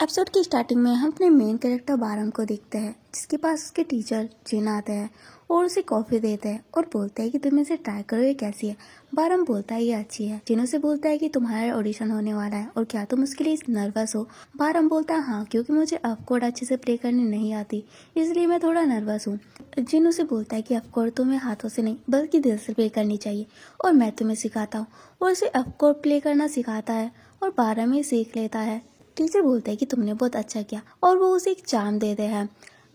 Episode की starting में हम अपने मेन कैरेक्टर बारम को देखते हैं, जिसके पास उसके टीचर जिन आते हैं और उसे कॉफ़ी देते हैं और बोलते हैं कि तुम इसे ट्राई करो, ये कैसी है। बारम बोलता है ये अच्छी है। जिन उसे बोलता है कि तुम्हारा ऑडिशन होने वाला है और क्या तुम उसके लिए नर्वस हो। बारम बोलता है हाँ, क्योंकि मुझे ऑफकोर्ड अच्छे से प्ले करनी नहीं आती, इसलिए मैं थोड़ा नर्वस हूँ। जिन उसे बोलता है कि ऑफकोर्ड तुम्हें हाथों से नहीं बल्कि दिल से प्ले करनी चाहिए और मैं तुम्हें सिखाता हूँ, और उसे ऑफकोर्ड प्ले करना सिखाता है और बारम ही सीख लेता है। टीचर बोलता है कि तुमने बहुत अच्छा किया और वो उसे एक चार्म देते हैं।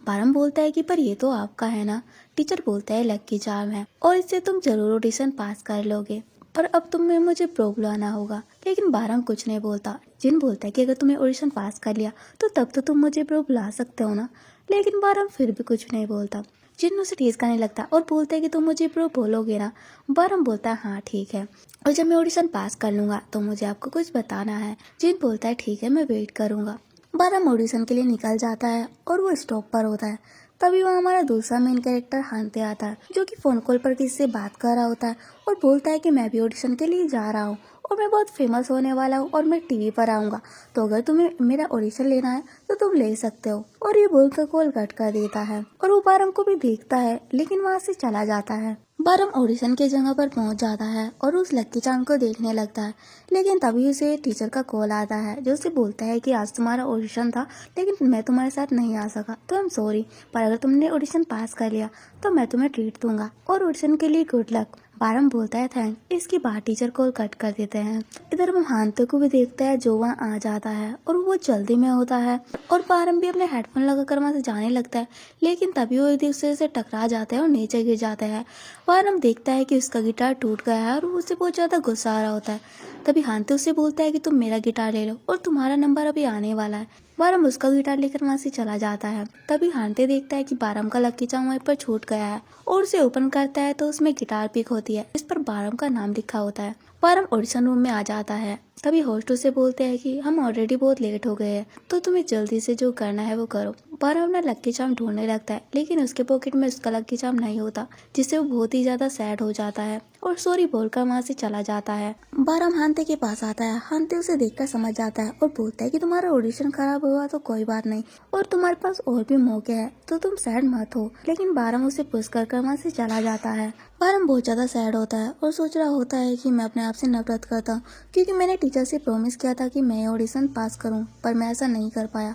बारम बोलता है कि पर ये तो आपका है ना। टीचर बोलता है लकी चार्म है और इससे तुम जरूर ऑडिशन पास कर लोगे, पर अब तुम्हें मुझे प्रो बुलाना होगा। लेकिन बारम कुछ नहीं बोलता। जिन बोलता है कि अगर तुमने ऑडिशन पास कर लिया तो तब तो तुम मुझे प्रो बुला सकते हो ना। लेकिन बारम फिर भी कुछ नहीं बोलता। जिन उसे टीज करने लगता और बोलता है कि तुम मुझे प्रो बोलोगे ना। बारम बोलता है हाँ ठीक है, और जब मैं ऑडिशन पास कर लूंगा तो मुझे आपको कुछ बताना है। जिन बोलता है ठीक है, मैं वेट करूंगा। बारम ऑडिशन के लिए निकल जाता है और वो स्टॉप पर होता है। तभी वहाँ हमारा दूसरा मेन कैरेक्टर हानते आता है, जो कि फोन कॉल पर किसी से बात कर रहा होता है और बोलता है कि मैं भी ऑडिशन के लिए जा रहा हूँ और मैं बहुत फेमस होने वाला हूँ और मैं टीवी पर आऊँगा, तो अगर तुम्हें मेरा ऑडिशन लेना है तो तुम ले सकते हो। और ये बोलकर कॉल कट कर देता है और वो बारम को भी देखता है, लेकिन वहाँ से चला जाता है। बारम ऑडिशन की जगह पर पहुंच जाता है और उस लक्की चार्म को देखने लगता है, लेकिन तभी उसे टीचर का कॉल आता है, जो उसे बोलता है कि आज तुम्हारा ऑडिशन था लेकिन मैं तुम्हारे साथ नहीं आ सका, तो आई एम सॉरी, पर अगर तुमने ऑडिशन पास कर लिया तो मैं तुम्हें ट्रीट दूंगा और ऑडिशन के लिए गुड लक। बारम बोलता है थैंक। इसके बाद टीचर कॉल कट कर देते हैं। इधर हम हानते को भी देखते हैं, जो वहाँ आ जाता है और वो जल्दी में होता है और बारम भी अपने हेडफोन लगाकर वहाँ से जाने लगता है, लेकिन तभी वो एक दूसरे से टकरा जाते हैं और नीचे गिर जाते हैं। बारम देखता है कि उसका गिटार टूट गया है और उसे बहुत ज़्यादा गुस्सा आ रहा होता है। तभी हानते उसे बोलता है कि तुम मेरा गिटार ले लो और तुम्हारा नंबर अभी आने वाला है। बारम उसका गिटार लेकर वहाँ से चला जाता है। तभी हानते देखता है कि बारम का लकी चार्म वहीं पर छूट गया है और उसे ओपन करता है तो उसमें गिटार पिक होती है, इस पर बारम का नाम लिखा होता है। बारम ऑडिशन रूम में आ जाता है। तभी होस्ट उसे बोलते हैं कि हम ऑलरेडी बहुत लेट हो गए हैं, तो तुम्हें जल्दी से जो करना है वो करो। बारम अपना लकी चार्म ढूंढने लगता है, लेकिन उसके पॉकेट में उसका लकी चार्म नहीं होता, जिससे वो बहुत ही ज्यादा सैड हो जाता है और सॉरी बोलकर वहाँ से चला जाता है। बारम हानते के पास आता है। हानते उसे देखकर समझ जाता है और बोलता है कि तुम्हारा ऑडिशन खराब हुआ तो कोई बात नहीं और तुम्हारे पास और भी मौके हैं, तो तुम सैड मत हो। लेकिन बारम उसे पुश कर वहाँ से चला जाता है। बारम बहुत ज्यादा सैड होता है और सोच रहा होता है कि मैं अपने आप से नफरत करता हूँ, क्योंकि मैंने टीचर से प्रॉमिस किया था कि मैं ऑडिशन पास करूँ, पर मैं ऐसा नहीं कर पाया।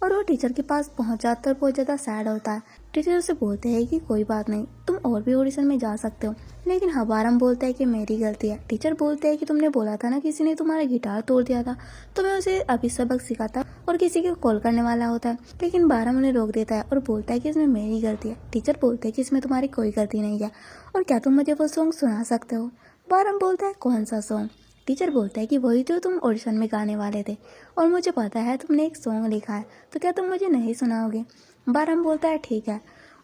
और वो टीचर के पास पहुंच जाता है, बहुत ज़्यादा सैड होता है। टीचर उसे बोलते हैं कि कोई बात नहीं, तुम और भी ऑडिशन में जा सकते हो। लेकिन बारम बोलता है कि मेरी गलती है। टीचर बोलते हैं कि तुमने बोला था ना किसी ने तुम्हारा गिटार तोड़ दिया था, तो मैं उसे अभी सबक सिखाता और किसी को कॉल करने वाला होता है। लेकिन बारम उन्हें रोक देता है और बोलता है कि इसमें मेरी गलती है। टीचर बोलते हैं कि इसमें तुम्हारी कोई गलती नहीं है और क्या तुम मुझे वो सॉन्ग सुना सकते हो। बारम बोलता है कौन सा सॉन्ग। टीचर बोलता है कि वही जो तुम ऑडिशन में गाने वाले थे और मुझे पता है तुमने एक सॉन्ग लिखा है, तो क्या तुम मुझे नहीं सुनाओगे। बारम बोलता है ठीक है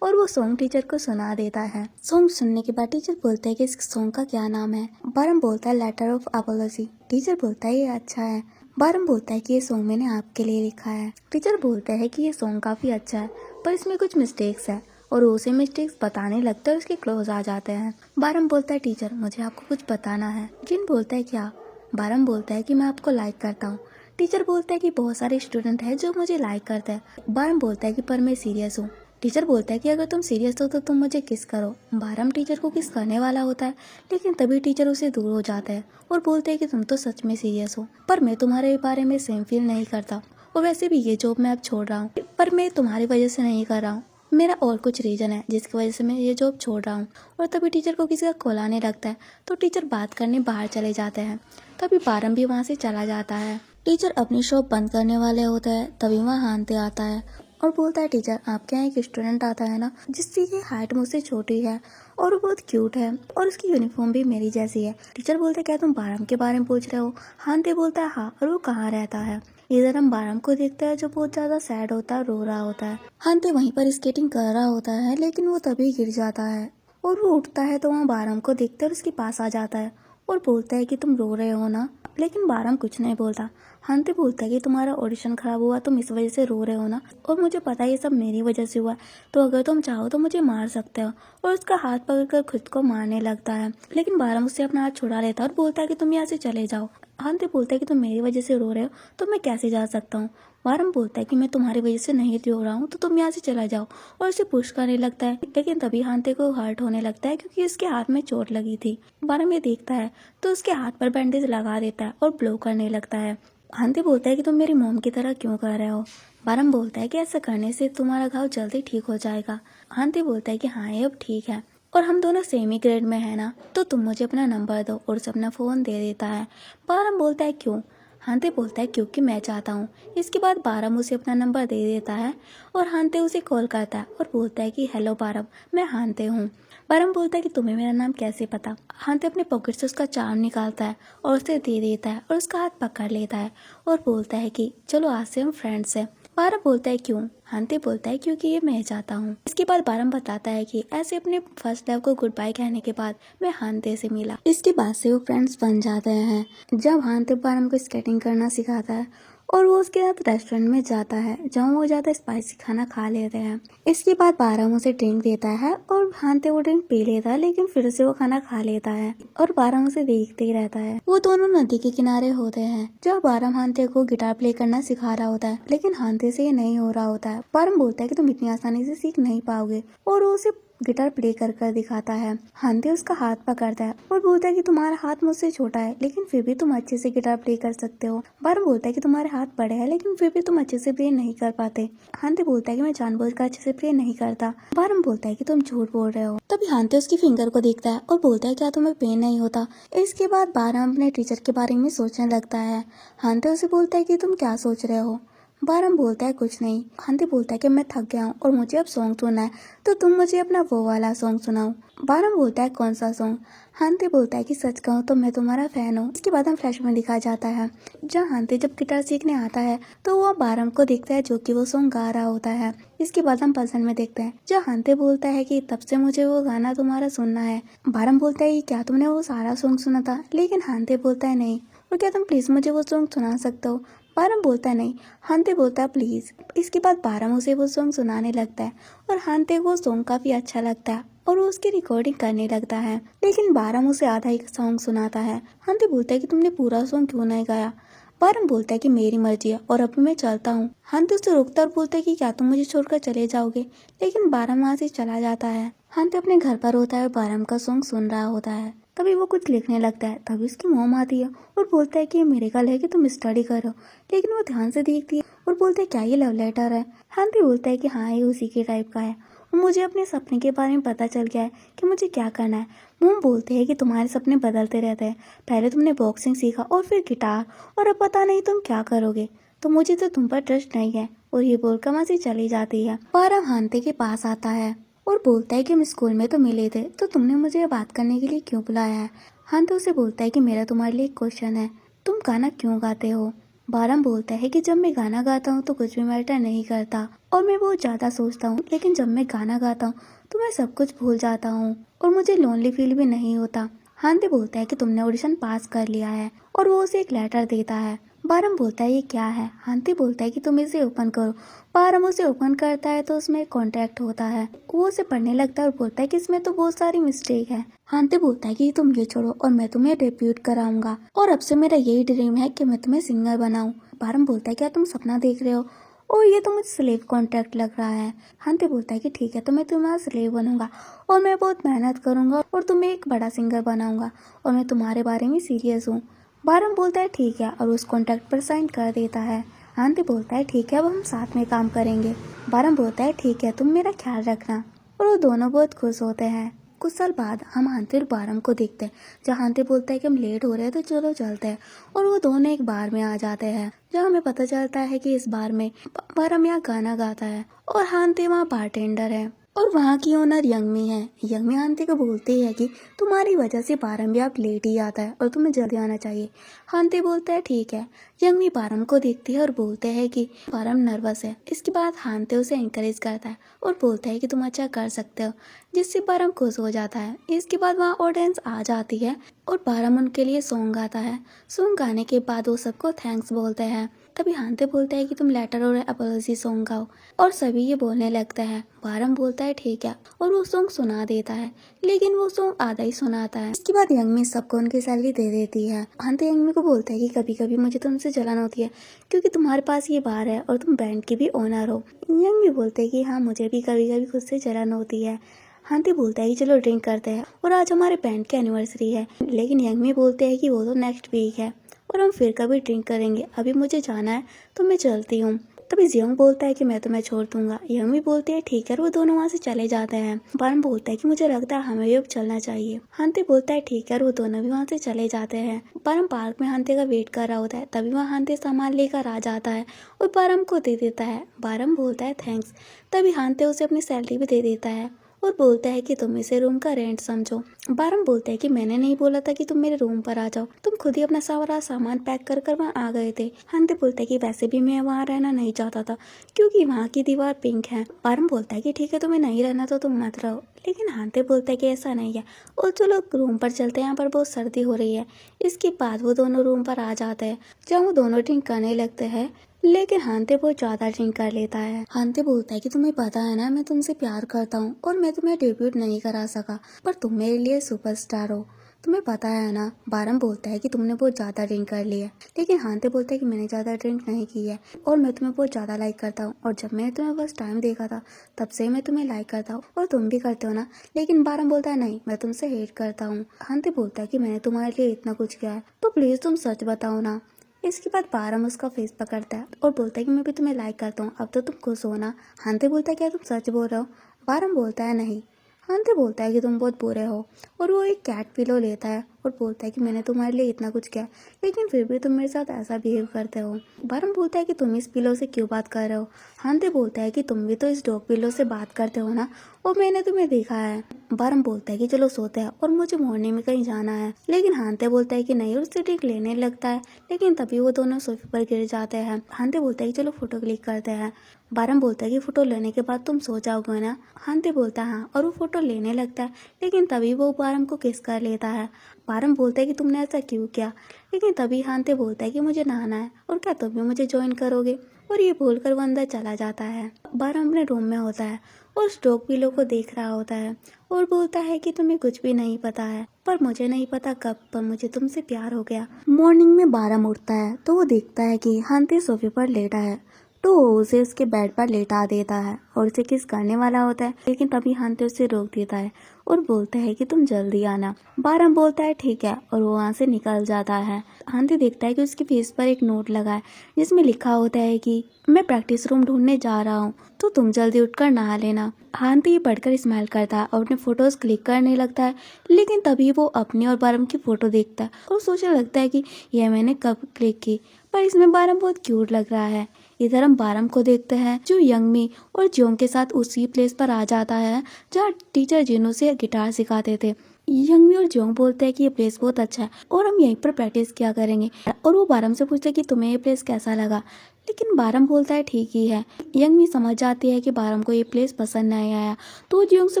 और वो सॉन्ग टीचर को सुना देता है। सॉन्ग सुनने के बाद टीचर बोलते हैं कि इस सॉन्ग का क्या नाम है। बारम बोलता है लेटर ऑफ अपोलॉजी। टीचर बोलता है ये अच्छा है। बारम बोलता है कि ये सॉन्ग मैंने आपके लिए लिखा है। टीचर बोलता है कि ये सॉन्ग काफी अच्छा है, पर इसमें कुछ मिस्टेक्स है, और उसे मिस्टेक्स बताने लगता है, उसके क्लोज आ जाते हैं। बारम बोलता है टीचर मुझे आपको कुछ बताना है। जिन बोलता है क्या। बारम बोलता है कि मैं आपको लाइक करता हूँ। टीचर बोलता है कि बहुत सारे स्टूडेंट हैं जो मुझे लाइक करते हैं। बारम बोलता है कि पर मैं सीरियस हूँ। टीचर बोलता है कि अगर तुम सीरियस हो तो तुम मुझे किस करो। बारम टीचर को किस करने वाला होता है, लेकिन तभी टीचर उसे दूर हो जाता है और बोलते हैं कि तुम तो सच में सीरियस हो, पर मैं तुम्हारे बारे में सेम फील नहीं करता, और वैसे भी ये जॉब मैं अब छोड़ रहा हूँ, पर मैं तुम्हारी वजह से नहीं कर रहा हूँ, मेरा और कुछ रीजन है जिसकी वजह से मैं ये जॉब छोड़ रहा हूँ। और तभी टीचर को किसी का कॉल आने लगता है, तो टीचर बात करने बाहर चले जाते हैं। तभी बारम भी वहाँ से चला जाता है। टीचर अपनी शॉप बंद करने वाले होते हैं। तभी वहाँ हानते आता है और बोलता है टीचर आपके यहाँ एक स्टूडेंट आता है ना, जिसकी की हाइट मुझसे छोटी है और वो बहुत क्यूट है और उसकी यूनिफॉर्म भी मेरी जैसी है। टीचर बोलते क्या तुम बारम के बारे में पूछ रहे हो। हानते बोलता है हाँ, और वो कहाँ रहता है। इधर हम बारम को देखते हैं, जो बहुत ज्यादा सैड होता है, रो रहा होता है। हानते वहीं पर स्केटिंग कर रहा होता है, लेकिन वो तभी गिर जाता है और वो उठता है तो वहाँ बारम को देखते है और उसके पास आ जाता है और बोलता है कि तुम रो रहे हो ना। लेकिन बारम कुछ नहीं बोलता। हानते बोलता है कि तुम्हारा ऑडिशन खराब हुआ, तुम इस वजह से रो रहे हो ना, और मुझे पता है ये सब मेरी वजह से हुआ, तो अगर तुम चाहो तो मुझे मार सकते हो। और उसका हाथ पकड़कर खुद को मारने लगता है, लेकिन बारम उससे अपना हाथ छुड़ा लेता है और बोलता है कि तुम यहाँ से चले जाओ। हानते बोलता है कि तुम मेरी वजह से रो रहे हो तो मैं कैसे जा सकता हूँ। बारम बोलता है कि मैं तुम्हारी वजह से नहीं रो रहा हूँ, तो तुम यहाँ से चला जाओ, और उसे पुश करने लगता है। लेकिन तभी हांते को हर्ट होने लगता है क्योंकि उसके हाथ में चोट लगी थी। बारम ये देखता है तो उसके हाथ पर बैंडेज लगा देता है और ब्लो करने लगता है। हांते बोलता है कि तुम मेरी मॉम की तरह क्यों कर रहे हो। बारम बोलता है कि ऐसा करने से तुम्हारा घाव जल्दी ठीक हो जाएगा। हांते बोलता है कि हाँ, ये अब ठीक है और हम दोनों सेम ही ग्रेड में है ना, तो तुम मुझे अपना नंबर दो, और उसे अपना फ़ोन दे देता है। बारम बोलता है क्यों। हांते बोलता है क्योंकि मैं चाहता हूँ। इसके बाद बारम उसे अपना नंबर दे देता है और हांते उसे कॉल करता है और बोलता है कि हेलो बारम, मैं हांते हूँ। बारम बोलता है कि तुम्हें मेरा नाम कैसे पता। हांते अपने पॉकेट से उसका चार्म निकालता है और उसे दे देता है और उसका हाथ पकड़ लेता है और बोलता है कि चलो आज से हम फ्रेंड्स हैं। बारम बोलता है क्यों। हांते बोलता है क्योंकि ये मैं चाहता हूँ। इसके बाद बारम बताता है कि ऐसे अपने फर्स्ट लव को गुड बाय कहने के बाद मैं हांते से मिला। इसके बाद से वो फ्रेंड्स बन जाते हैं। जब हांते बारम को स्केटिंग करना सिखाता है और वो उसके साथ रेस्टोरेंट में जाता है जहाँ वो ज़्यादा स्पाइसी खाना खा लेते हैं। इसके बाद बारम उसे ड्रिंक देता है और हांते वो ड्रिंक पी लेता है, लेकिन फिर से वो खाना खा लेता है और बारम उसे देखते ही रहता है। वो दोनों नदी के किनारे होते हैं जहाँ बारम हांते को गिटार प्ले करना सिखा रहा होता है, लेकिन हांते से ये नहीं हो रहा होता है। बारम बोलता है कि तुम इतनी आसानी से सीख नहीं पाओगे और वो उसे गिटार प्ले कर कर दिखाता है। हांते उसका हाथ पकड़ता है और बोलता है कि तुम्हारा हाथ मुझसे छोटा है लेकिन फिर भी तुम अच्छे से गिटार प्ले कर सकते हो। बारम बोलता है कि तुम्हारे हाथ बड़े हैं लेकिन फिर भी तुम अच्छे से प्ले नहीं कर पाते। हांते बोलता है कि मैं जानबूझकर अच्छे से प्ले नहीं करता। बारम बोलता है कि तुम झूठ बोल रहे हो। तभी हांते उसकी फिंगर को देखता है और बोलता है क्या तुम्हें पेन नहीं होता। इसके बाद बारम अपने टीचर के बारे में सोचने लगता है। हांते उसे बोलता है कि तुम क्या सोच रहे हो। बारम बोलता है कुछ नहीं। हांते बोलता है कि मैं थक गया हूँ और मुझे अब सॉन्ग सुनना है, तो तुम मुझे अपना वो वाला सॉन्ग सुनाओ। बारम बोलता है कौन सा सॉन्ग। हांते बोलता है कि सच कहूँ तो मैं तुम्हारा फैन हूँ। इसके बाद हम फ्लैश में दिखाया जाता है जहाँ हांते जब गिटार सीखने आता है तो वो बारम को देखता है जो कि वो सॉन्ग गा रहा होता है। इसके बाद हम पसंद में देखते हैं जहाँ हांते बोलता है कि तब से मुझे वो गाना तुम्हारा सुनना है। बारम बोलता है क्या तुमने वो सारा सॉन्ग सुना था, लेकिन हांते बोलता है नहीं। और क्या तुम प्लीज मुझे वो सॉन्ग सुना सकते हो। बारम बोलता है नहीं। हांते बोलता है प्लीज। इसके बाद बारम उसे वो सॉन्ग सुनाने लगता है और हांते को वो सॉन्ग काफी अच्छा लगता है और वो उसकी रिकॉर्डिंग करने लगता है, लेकिन बारम उसे आधा ही सॉन्ग सुनाता है। हांते बोलता है कि तुमने पूरा सॉन्ग क्यों नहीं गाया। बारम बोलता है कि मेरी मर्जी है और अब मैं चलता हूँ। हांते उसे रोकता और बोलता है कि क्या तुम मुझे छोड़कर चले जाओगे, लेकिन बारम वहाँ से चला जाता है। हांते अपने घर पर होता है और बारम का सॉन्ग सुन रहा होता है। तभी वो कुछ लिखने लगता है। तभी उसकी मॉम आती है और बोलता है कि ये मेरे कल है कि तुम स्टडी करो, लेकिन वो ध्यान से देखती है और बोलते है क्या ये लव लेटर है। हांते बोलता है कि हाँ, ये उसी के टाइप का है और मुझे अपने सपने के बारे में पता चल गया है कि मुझे क्या करना है। मॉम बोलते हैं कि तुम्हारे सपने बदलते रहते हैं, पहले तुमने बॉक्सिंग सीखा और फिर गिटार, और अब पता नहीं तुम क्या करोगे, तो मुझे तो तुम पर ट्रस्ट नहीं है। और ये बोलकर वहाँ से चली जाती है। बारम हांते के पास आता है और बोलता है कि हम स्कूल में तो मिले थे, तो तुमने मुझे बात करने के लिए क्यों बुलाया है। हांते उसे बोलता है कि मेरा तुम्हारे लिए एक क्वेश्चन है, तुम गाना क्यों गाते हो। बारम बोलता है कि जब मैं गाना गाता हूँ तो कुछ भी मैटर नहीं करता और मैं बहुत ज्यादा सोचता हूँ, लेकिन जब मैं गाना गाता हूँ तो मैं सब कुछ भूल जाता हूँ और मुझे लोनली फील भी नहीं होता। हांते बोलता है कि तुमने ऑडिशन पास कर लिया है और वो उसे एक लेटर देता है। बारम बोलता है ये क्या है। हांते बोलता है कि तुम इसे ओपन करो। बारम उसे ओपन करता है तो उसमें कॉन्ट्रैक्ट होता है। वो उसे पढ़ने लगता है और बोलता है कि इसमें तो बहुत सारी मिस्टेक है। हांते बोलता है कि तुम ये छोड़ो और मैं तुम्हें डेब्यूट कराऊंगा और अब से मेरा यही ड्रीम है कि मैं तुम्हें सिंगर बनाऊं। बारम बोलता है क्या तुम सपना देख रहे हो और ये तो मुझे स्लेव कॉन्ट्रैक्ट लग रहा है। हांते बोलता है कि ठीक है, तो मैं तुम्हारा स्लेव बनूंगा और मैं बहुत मेहनत करूंगा और तुम्हें एक बड़ा सिंगर बनाऊंगा और मैं तुम्हारे बारे में सीरियस हूँ। बारम बोलता है ठीक है और उस कॉन्ट्रैक्ट पर साइन कर देता है। हांते बोलता है ठीक है, अब हम साथ में काम करेंगे। बारम बोलता है ठीक है, तुम मेरा ख्याल रखना, और वो दोनों बहुत खुश होते हैं। कुछ साल बाद हम हांते और बारम को देखते हैं जहाँ हांते बोलता है कि हम लेट हो रहे हैं तो चलो चलते हैं, और वो दोनों एक बार में आ जाते हैं जहाँ हमें पता चलता है कि इस बार में बारम यहाँ गाना गाता है और हांते वहाँ बारटेंडर है और वहाँ की ओनर यंगमी है। यंगमी हांते को बोलती है कि तुम्हारी वजह से बारम भी आप लेट ही आता है और तुम्हें जल्दी आना चाहिए। हांते बोलता है ठीक है। यंगमी बारम को देखती है और बोलते हैं कि बारम नर्वस है। इसके बाद हांते उसे एनकरेज करता है और बोलता है कि तुम अच्छा कर सकते हो, जिससे बारम खुश हो जाता है। इसके बाद वहाँ ऑडियंस आ जाती है और बारम उनके लिए सॉन्ग गाता है। सॉन्ग गाने के बाद वो सबको थैंक्स बोलते हैं। तभी हांते बोलता है कि तुम लेटर और अपॉलजी सॉन्ग गाओ और सभी ये बोलने लगते हैं। बारम बोलता है ठीक है और वो सॉन्ग सुना देता है, लेकिन वो सॉन्ग आधा ही सुनाता है। इसके बाद यंगमी सबको उनकी सैलरी दे देती है। हांते यंगमी को बोलता है कि कभी कभी मुझे तुमसे जलन होती है क्योंकि तुम्हारे पास ये बार है और तुम बैंड के भी ओनर हो। यंगमी बोलते है कि हाँ, मुझे भी कभी कभी खुद से जलन होती है। हांते बोलता है कि चलो ड्रिंक करते हैं और आज हमारे बैंड की एनिवर्सरी है, लेकिन यंगमी बोलते हैं कि वो तो नेक्स्ट वीक है और हम फिर कभी ड्रिंक करेंगे, अभी मुझे जाना है तो मैं चलती हूँ। तभी जियोंग बोलता है कि मैं तुम्हें छोड़ दूंगा। यंगमी बोलती है ठीक है और वो दोनों वहाँ से चले जाते हैं। बारम बोलता है कि मुझे लगता है हमें भी अब चलना चाहिए। हांते बोलता है ठीक है और वो दोनों भी वहाँ से चले जाते हैं। बारम पार्क में हांते का वेट कर रहा होता है, तभी वहाँ हांते सामान लेकर आ जाता है और बारम को दे देता है। बारम बोलता है थैंक्स। तभी हांते उसे अपनी सैलरी भी दे देता है और बोलता है कि तुम इसे रूम का रेंट समझो। बारम बोलता है कि मैंने नहीं बोला था कि तुम मेरे रूम पर आ जाओ, तुम खुद ही अपना सारा सामान पैक कर वहाँ आ गए थे। हांते बोलता है कि वैसे भी मैं वहाँ रहना नहीं चाहता था क्योंकि वहाँ की दीवार पिंक है। बारम बोलता है कि ठीक है, तुम्हें नहीं रहना तो तुम मत रहो, लेकिन हांते बोलता है कि ऐसा नहीं है और चलो रूम पर चलते हैं, यहाँ पर बहुत सर्दी हो रही है। इसके बाद वो दोनों रूम पर आ जाते हैं जहाँ वो दोनों ड्रिंक करने लगते हैं, लेकिन हांते बहुत ज्यादा ड्रिंक कर लेता है। हांते बोलता है कि तुम्हें पता है ना, मैं तुमसे प्यार करता हूँ और मैं तुम्हें डेब्यूट नहीं करा सका, पर तुम मेरे लिए सुपरस्टार हो, तुम्हें पता है ना। बारम बोलता है कि तुमने बहुत ज्यादा ड्रिंक कर ली है, लेकिन हांते बोलता है कि मैंने ज्यादा ड्रिंक नहीं की है और मैं तुम्हें बहुत ज्यादा लाइक करता हूँ और जब मैंने तुम्हें फर्स्ट टाइम देखा था तब से मैं तुम्हें लाइक करता हूँ और तुम भी करते हो ना। लेकिन बारम बोलता है नहीं, मैं तुमसे हेट करता हूँ। हांते बोलता है कि मैंने तुम्हारे लिए इतना कुछ किया है तो प्लीज तुम सच बताओ ना। इसके बाद बारम उसका फेस पकड़ता है और बोलता है कि मैं भी तुम्हें लाइक करता हूँ, अब तो तुम खुश हो ना। हांते बोलता है क्या तुम सच बोल रहे हो? बारम बोलता है नहीं। हांते बोलता है कि तुम बहुत बुरे हो और वो एक कैट पिलो लेता है और बोलता है कि मैंने तुम्हारे लिए इतना कुछ किया लेकिन फिर भी तुम मेरे साथ ऐसा बिहेव करते हो। बारम बोलता है कि तुम इस पिलो से क्यों बात कर रहे हो? हांते बोलता है कि तुम भी तो इस डॉग पिलो से बात करते हो ना और मैंने तुम्हें देखा है। बारम बोलता है कि चलो सोते हैं और मुझे मॉर्निंग में कहीं जाना है, लेकिन हांते बोलता है कि नहीं और उससे ड्रिंक लेने लगता है, लेकिन तभी वो दोनों सोफे पर गिर जाते हैं। हांते बोलता है कि चलो फोटो क्लिक करते हैं। बारम बोलता है कि फोटो लेने के बाद तुम सो जाओगे ना। हांते बोलता है हाँ और वो फोटो लेने लगता है, लेकिन तभी वो बारम को किस कर लेता है। बारम बोलता है कि तुमने ऐसा क्यों किया, लेकिन तभी हांते बोलता है कि मुझे नहाना है और क्या तुम भी मुझे ज्वाइन करोगे, और ये बोलकर वो अंदर चला जाता है। बारम अपने रूम में होता है और स्टोक पिलो को देख रहा होता है और बोलता है कि तुम्हें कुछ भी नहीं पता है, पर मुझे नहीं पता कब, पर मुझे तुमसे प्यार हो गया। मॉर्निंग में बारम उठता है तो वो देखता है कि हांते सोफे पर लेटा है, तो वो उसे उसके बेड पर लेटा देता है और उसे किस करने वाला होता है, लेकिन तभी हांते उसे रोक देता है और बोलता है कि तुम जल्दी आना। बारम बोलता है ठीक है और वो वहाँ से निकल जाता है। हांते देखता है कि उसके फेस पर एक नोट लगा है जिसमें लिखा होता है कि मैं प्रैक्टिस रूम ढूंढने जा रहा हूँ तो तुम जल्दी उठकर नहा लेना। हांते ये पढ़कर स्माइल करता है और अपने फोटोज क्लिक करने लगता है, लेकिन तभी वो अपनी और बारम की फोटो देखता है और सोचने लगता है कि यह मैंने कब क्लिक की, पर इसमें बारम बहुत क्यूट लग रहा है। इधर हम बारम को देखते हैं जो यंगमी और जियोंग के साथ उसी प्लेस पर आ जाता है जहाँ टीचर जिन उसे गिटार सिखाते थे। यंगमी और जियोंग बोलते हैं कि ये प्लेस बहुत अच्छा है और हम यहीं पर प्रैक्टिस किया करेंगे, और वो बारम से पूछते हैं कि तुम्हें ये प्लेस कैसा लगा, लेकिन बारम बोलता है ठीक ही है। यंगमी समझ जाती है कि बारम को ये प्लेस पसंद नहीं आया, तो जियोंग से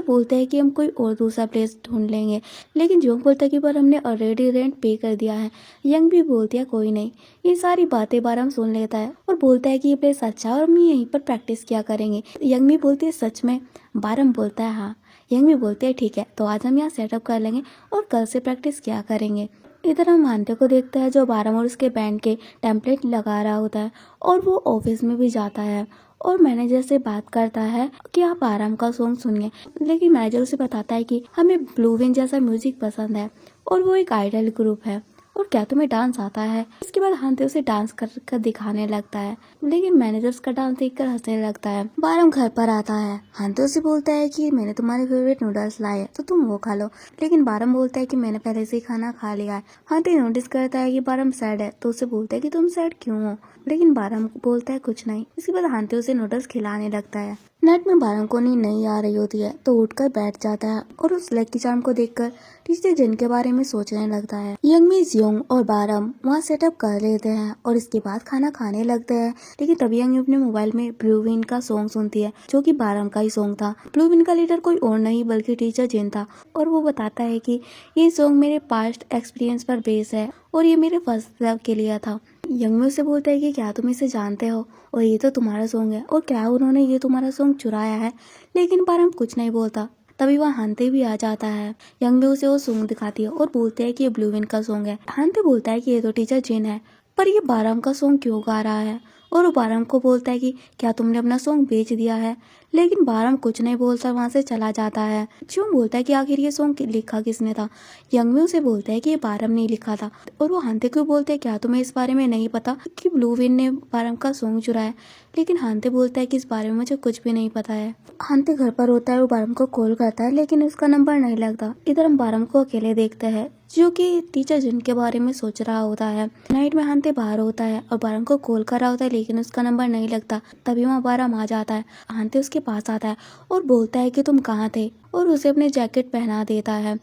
बोलते हैं कि हम कोई और दूसरा प्लेस ढूंढ लेंगे, लेकिन जियोंग बोलता है कि पर हमने ऑलरेडी रेंट पे कर दिया है। यंग भी बोलती है कोई नहीं। ये सारी बातें बारम सुन लेता है और बोलता है कि ये प्लेस अच्छा है और हम यहीं पर प्रैक्टिस किया करेंगे। यंग भी बोलती है सच में? बारम बोलता है हाँ। यंग भी बोलते हैं ठीक है, तो आज हम यहाँ सेटअप कर लेंगे और कल से प्रैक्टिस किया करेंगे। इधर हम हांते को देखते हैं जो बारम और उसके बैंड के टेम्पलेट लगा रहा होता है और वो ऑफिस में भी जाता है और मैनेजर से बात करता है कि आप बारम का सॉन्ग सुनिए, लेकिन मैनेजर उसे बताता है कि हमें ब्लू विन जैसा म्यूजिक पसंद है और वो एक आइडल ग्रुप है और क्या तुम्हें डांस आता है। इसके बाद हांते उसे डांस कर दिखाने लगता है, लेकिन मैनेजर उसका डांस देखकर हंसने लगता है। बारम घर पर आता है। हांते उसे बोलता है कि मैंने तुम्हारे फेवरेट नूडल्स लाए तो तुम वो खा लो, लेकिन बारम बोलता है कि मैंने पहले से ही खाना खा लिया है। हांते नोटिस करता है कि बारम सैड है तो उसे बोलता है कि तुम सैड क्यों हो, लेकिन बारम बोलता है कुछ नहीं। इसके बाद हांते उसे नूडल्स खिलाने लगता है। नाइट में बारम को नींद नहीं आ रही होती है तो उठकर बैठ जाता है और उस लकी चार्म को देखकर टीचर जिन के बारे में सोचने लगता है। यंगमी, जियोंग और बारम वहाँ सेटअप कर लेते हैं और इसके बाद खाना खाने लगते हैं, लेकिन तभी यंगमी अपने मोबाइल में ब्लू विन का सॉन्ग सुनती है जो कि बारम का ही सॉन्ग था। ब्लू विन का लीडर कोई और नहीं बल्कि टीचर जिन था और वो बताता है कि ये सॉन्ग मेरे पास्ट एक्सपीरियंस पर बेस है और ये मेरे फर्स्ट लव के लिए था। यंगमी उसे बोलता है कि क्या तुम इसे जानते हो और ये तो तुम्हारा सॉन्ग है और क्या उन्होंने ये तुम्हारा सॉन्ग चुराया है। लेकिन बारम कुछ नहीं बोलता। तभी वहाँ हानते भी आ जाता है। यंगमी उसे वो सॉन्ग दिखाती है और बोलते है कि ये ब्लू विन का सॉन्ग है। हानते बोलता है कि ये तो टीचर जिन है, पर ये बारम का सॉन्ग क्यों गा रहा है। और वो बारम को बोलता है कि क्या तुमने अपना सॉन्ग बेच दिया है। लेकिन बारम कुछ नहीं बोलता, वहाँ से चला जाता है। क्यों बोलता है कि आखिर ये सॉन्ग लिखा किसने था। यंगमी उसे बोलता है कि ये बारम ने लिखा था। और वो हानते को बोलते हैं क्या तुम्हें इस बारे में नहीं पता कि ब्लू विन ने बारम का सॉन्ग चुराया। लेकिन हानते बोलता है कि इस बारे में मुझे कुछ भी नहीं पता है। हानते घर पर होता है, वो बारम को कॉल करता है लेकिन उसका नंबर नहीं लगता। इधर हम बारम को अकेले देखते हैं जो कि टीचर जिन के बारे में सोच रहा होता है। नाइट में हानते बाहर होता है और बारम को कॉल कर रहा होता है लेकिन उसका नंबर नहीं लगता। तभी वहाँ बारम आ जाता है। हानते उसके पास आता है और बोलता है कि तुम कहाँ थे, और उसे अपने जैकेट पहना देता है।